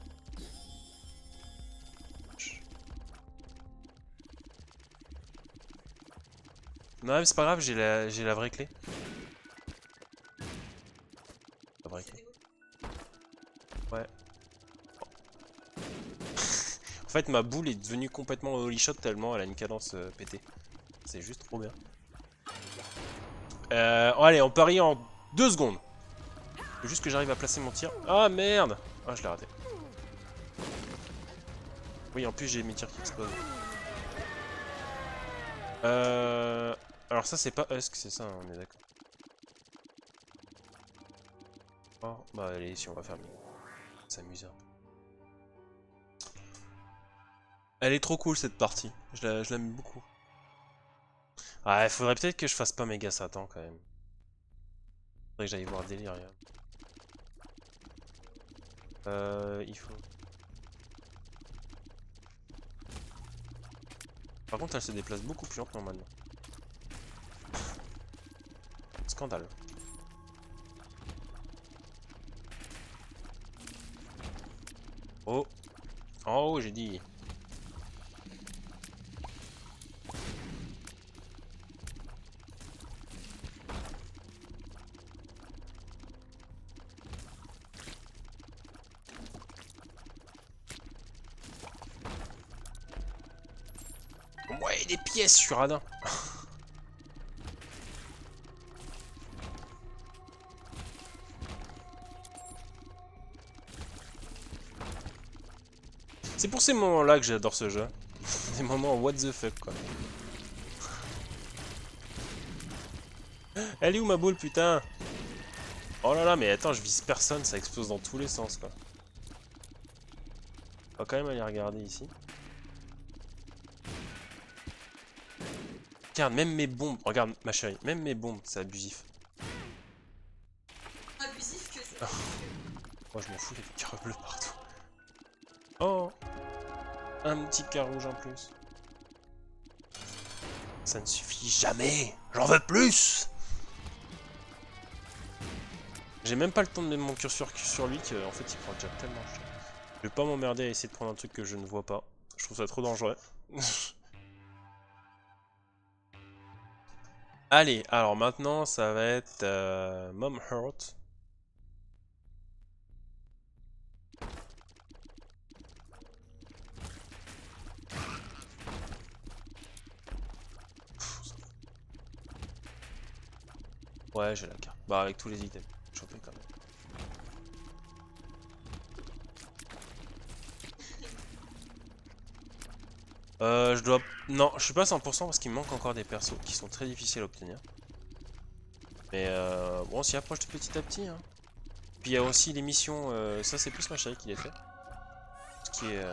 Non mais c'est pas grave, j'ai la vraie clé. La vraie clé. Ouais. En fait ma boule est devenue complètement holy shot tellement elle a une cadence pétée. C'est juste trop bien. Allez, on parie en 2 secondes. Faut juste que j'arrive à placer mon tir. Ah merde! Ah je l'ai raté. Oui en plus j'ai mes tirs qui explosent. Alors ça c'est pas Husk, c'est ça, on est d'accord. Oh, bah allez, si on va faire mieux. S'amuser un peu. Elle est trop cool cette partie, je l'aime beaucoup. Ah, il faudrait peut-être que je fasse pas méga Satan quand même. Faudrait que j'aille voir Delirium. Il faut... Par contre elle se déplace beaucoup plus lentement maintenant. Scandale. Oh. En haut j'ai dit. Ouais, des pièces sur Radin. C'est pour ces moments-là que j'adore ce jeu. Des moments what the fuck quoi. Elle est où ma boule putain? Oh là là mais attends je vise personne, ça explose dans tous les sens quoi. On va quand même aller regarder ici. Regarde même mes bombes, regarde ma chérie, même mes bombes c'est abusif. Abusif que c'est. Moi je m'en fous, il y a des carreaux bleus partout. Oh, un petit carreau rouge en plus. Ça ne suffit jamais, j'en veux plus. J'ai même pas le temps de mettre mon curseur sur lui qu'en fait il prend déjà tellement cher. Je vais pas m'emmerder à essayer de prendre un truc que je ne vois pas. Je trouve ça trop dangereux. Allez, alors maintenant ça va être Mom Hurt. Ouais, j'ai la carte. Bah avec tous les items. Chopé quand même. Je dois... Non, je suis pas 100% parce qu'il me manque encore des persos qui sont très difficiles à obtenir. Mais bon, on s'y approche de petit à petit. Hein. Puis il y a aussi les missions, ça c'est plus ma chérie qui les fait. Ce qui est...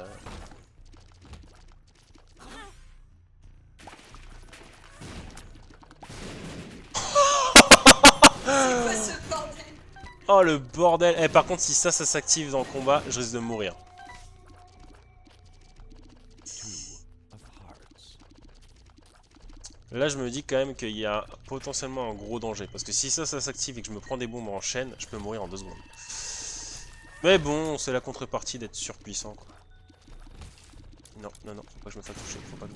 Oh le bordel. Eh, par contre, si ça s'active dans le combat, je risque de mourir. Là, je me dis quand même qu'il y a potentiellement un gros danger. Parce que si ça s'active et que je me prends des bombes en chaîne, je peux mourir en 2 secondes. Mais bon, c'est la contrepartie d'être surpuissant, quoi. Non, non, non, faut pas que je me fasse toucher, faut pas que...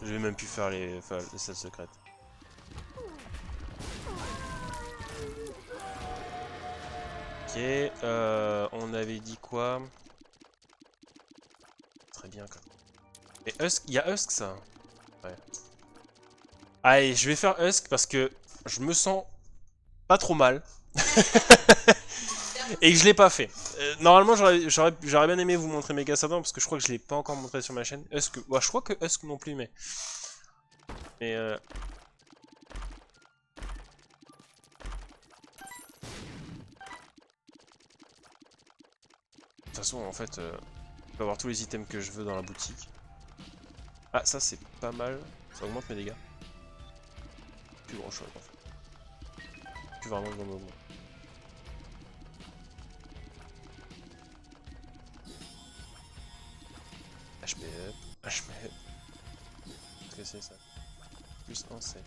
Je vais même plus faire les salles secrètes. Ok, on avait dit quoi? Très bien, quoi. Et Husk, il y a Husk, ça? Ouais. Allez, je vais faire Husk parce que je me sens pas trop mal. Et que je l'ai pas fait. Normalement, j'aurais bien aimé vous montrer Megasadon parce que je crois que je l'ai pas encore montré sur ma chaîne. Husk, ouais, je crois que Husk non plus, mais... Mais de toute façon, en fait, je peux avoir tous les items que je veux dans la boutique. Ah, ça c'est pas mal. Ça augmente mes dégâts. Plus grand chose en fait. Plus vraiment de mon HP up, HP up. Qu'est-ce que c'est ça? Plus 1 c'est.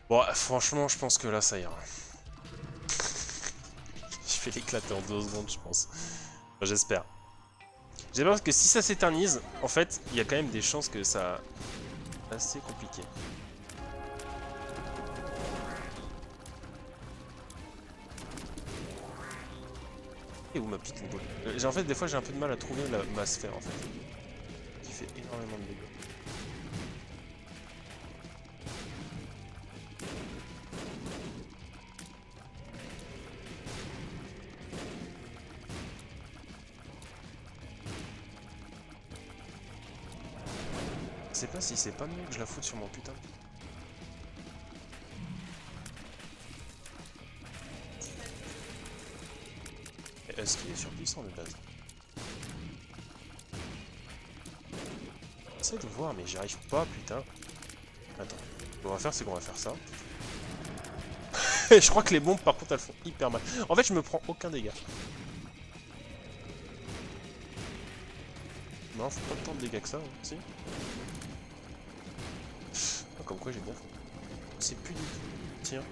Bon, franchement, je pense que là ça ira. Je vais l'éclater en 2 secondes, je pense. Enfin, j'espère. J'ai peur que si ça s'éternise, en fait, il y a quand même des chances que ça... assez compliqué. Et où ma petite boule? En fait, des fois, j'ai un peu de mal à trouver ma sphère, en fait. Qui fait énormément de dégâts. Je sais pas si c'est pas mieux que je la foute sur mon putain. Est-ce qu'il est surpuissant de base? J'essaie de voir, mais j'y arrive pas, putain. Attends, ce qu'on va faire, c'est qu'on va faire ça. Je crois que les bombes, par contre, elles font hyper mal. En fait, je me prends aucun dégât. Non, faut pas tant de dégâts que ça, hein. Si. Ah, comme quoi, j'ai bien fait. C'est plus du tout. Tiens.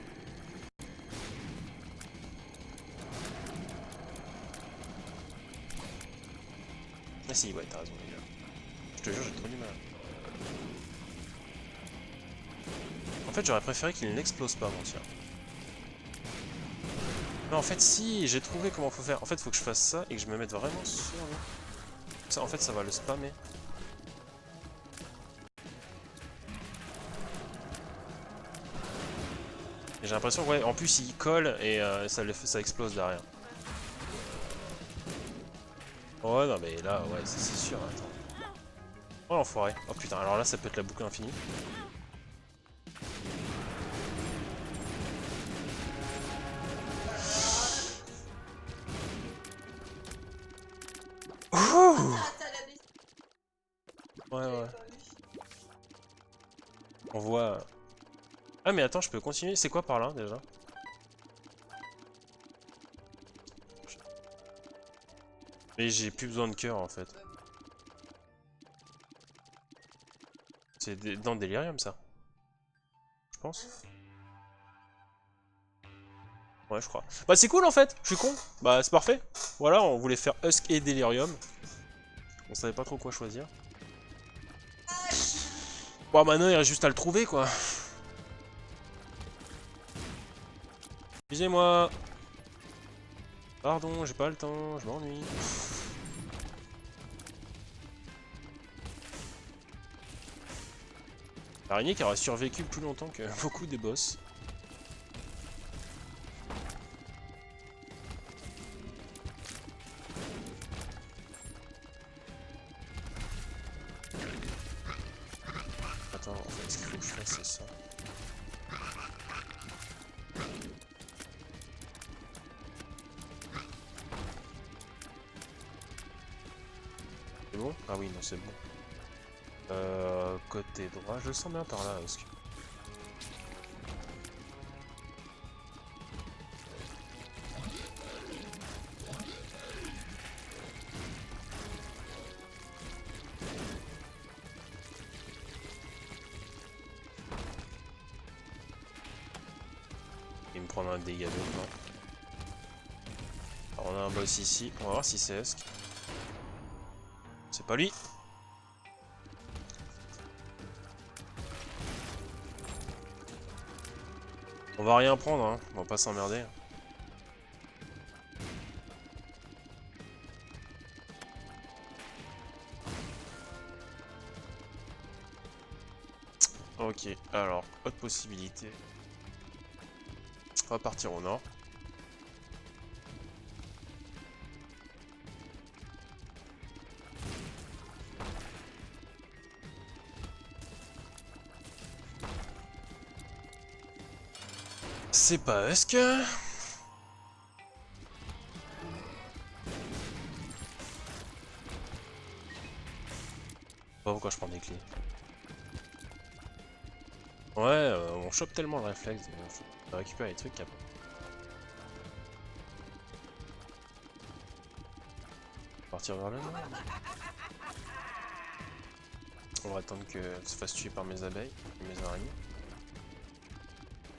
Ah si, ouais, t'as raison, les gars. Je te jure, j'ai trop du mal. En fait, j'aurais préféré qu'il n'explose pas, mon tir. Non, en fait, si, j'ai trouvé comment faut faire. En fait, faut que je fasse ça et que je me mette vraiment sur lui. Ça, en fait, ça va le spammer. Et j'ai l'impression que, ouais, en plus, il colle et ça explose derrière. Ouais, non, mais là, ouais, c'est sûr, attends. Oh, l'enfoiré. Oh putain, alors là, ça peut être la boucle infinie. Ouais, ouais. On voit... Ah, mais attends, je peux continuer. C'est quoi par là, déjà? Mais j'ai plus besoin de cœur, en fait. C'est dans Delirium, ça. Je pense. Ouais, je crois. Bah, c'est cool, en fait. Je suis con. Bah, c'est parfait. Voilà, on voulait faire Husk et Delirium. On savait pas trop quoi choisir. Bon, maintenant, il reste juste à le trouver, quoi. Excusez-moi. Pardon, j'ai pas le temps, je m'ennuie. L'araignée qui aura survécu plus longtemps que beaucoup des boss. Attends, en fait, ce qu'il faut que je fasse, c'est ça. Ah oui, non, c'est bon. Côté droit, je le sens bien par là, est-ce que... Il me prendra un dégât de non. Alors on a un boss ici, on va voir si c'est Esk. C'est pas lui. On va rien prendre, hein. On va pas s'emmerder. Ok, alors, autre possibilité. On va partir au nord. C'est pas Husk. Je sais pas pourquoi je prends des clés. Ouais, on chope tellement le réflexe. On récupère les trucs après. Partir vers le nord. On va attendre que se fasse tuer par mes abeilles, mes araignées.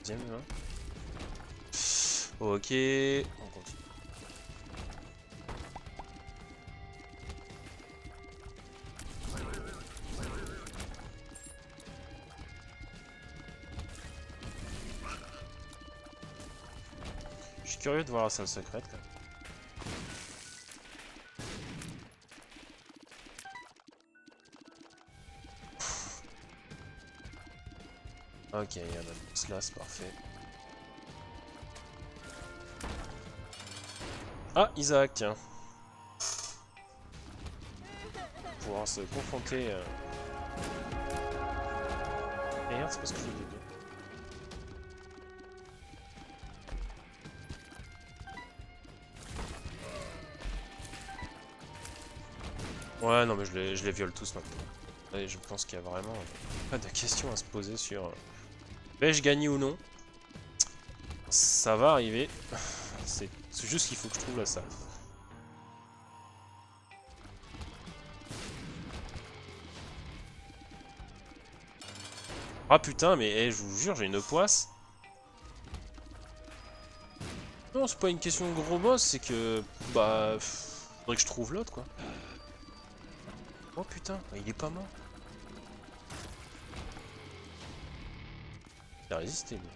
Deuxième là. Ok, on continue. Je suis curieux de voir la salle secrète quand même. Ok, il y en a plus là, c'est parfait. Ah, Isaac, tiens. Pouvoir se confronter. Merde, c'est pas ce que je voulais dire. Ouais, non, mais je les viole tous maintenant. Et je pense qu'il y a vraiment pas de questions à se poser sur vais-je gagner ou non. Ça va arriver. C'est juste qu'il faut que je trouve la salle. Ah putain, mais je vous jure, j'ai une poisse. Non, c'est pas une question de gros boss, c'est que... Bah... faudrait que je trouve l'autre, quoi. Oh putain, il est pas mort. Il a résisté, lui.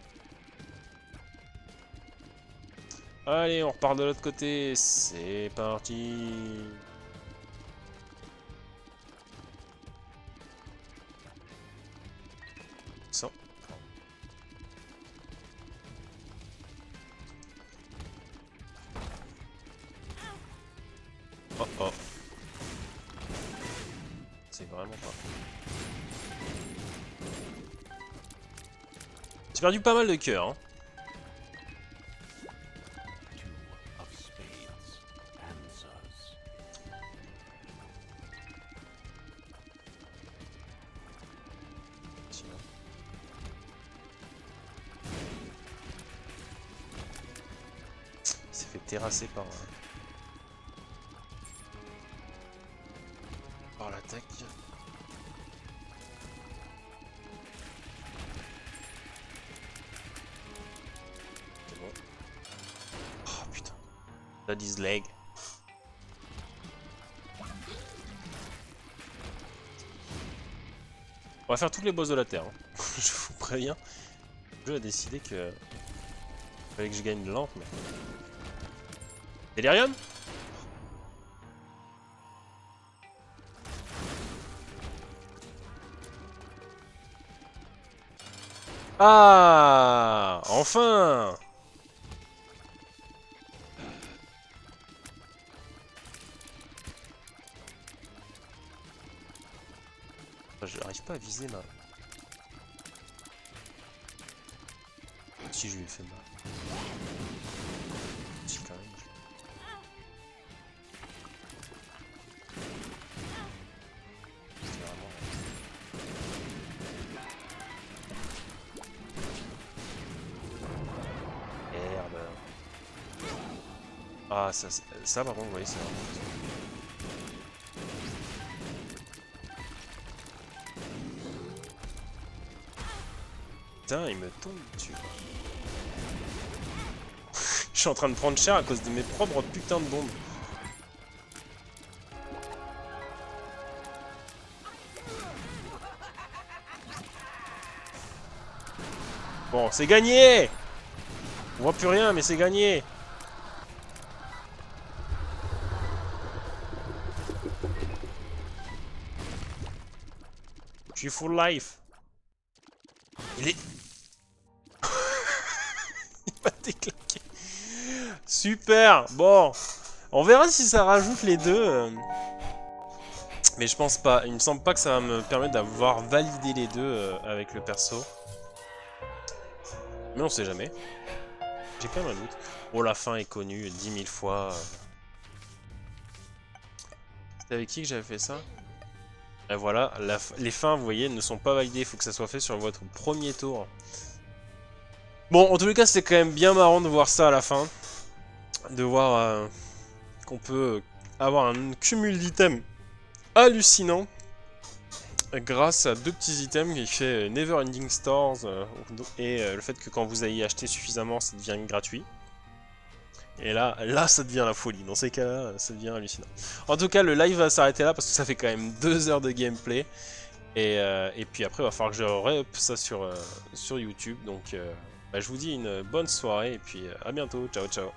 Allez, on repart de l'autre côté. C'est parti. Ça. Oh oh. C'est vraiment pas. J'ai perdu pas mal de cœur, hein. Il s'est fait terrasser par l'attaque. C'est bon. Oh putain. That is leg. On va faire tous les boss de la Terre. Hein. Je vous préviens. Le jeu a décidé que... fallait que je gagne de lampe, mais... Delirium? Ah, enfin! Je n'arrive pas à viser ma... Si je lui ai fait mal. Si quand même. Ah, ça par contre, oui, c'est vraiment... Putain, il me tombe dessus. Je suis en train de prendre cher à cause de mes propres putains de bombes. Bon, c'est gagné! On voit plus rien, mais c'est gagné! Je suis full life. Il est... Il m'a déclaqué. Super! Bon. On verra si ça rajoute les deux. Mais je pense pas. Il me semble pas que ça va me permettre d'avoir validé les deux avec le perso. Mais on sait jamais. J'ai quand même un doute. Oh, la fin est connue 10 000 fois. C'était avec qui que j'avais fait ça? Et voilà, les fins, vous voyez, ne sont pas validées. Il faut que ça soit fait sur votre premier tour. Bon, en tous les cas, c'était quand même bien marrant de voir ça à la fin. De voir qu'on peut avoir un cumul d'items hallucinant. Grâce à deux petits items qui fait Never Ending Stores et le fait que quand vous ayez acheté suffisamment, ça devient gratuit. Et là, ça devient la folie. Dans ces cas-là, ça devient hallucinant. En tout cas, le live va s'arrêter là parce que ça fait quand même 2 heures de gameplay. Et puis après, il va falloir que je re-up ça sur YouTube. Donc, je vous dis une bonne soirée et puis à bientôt. Ciao, ciao.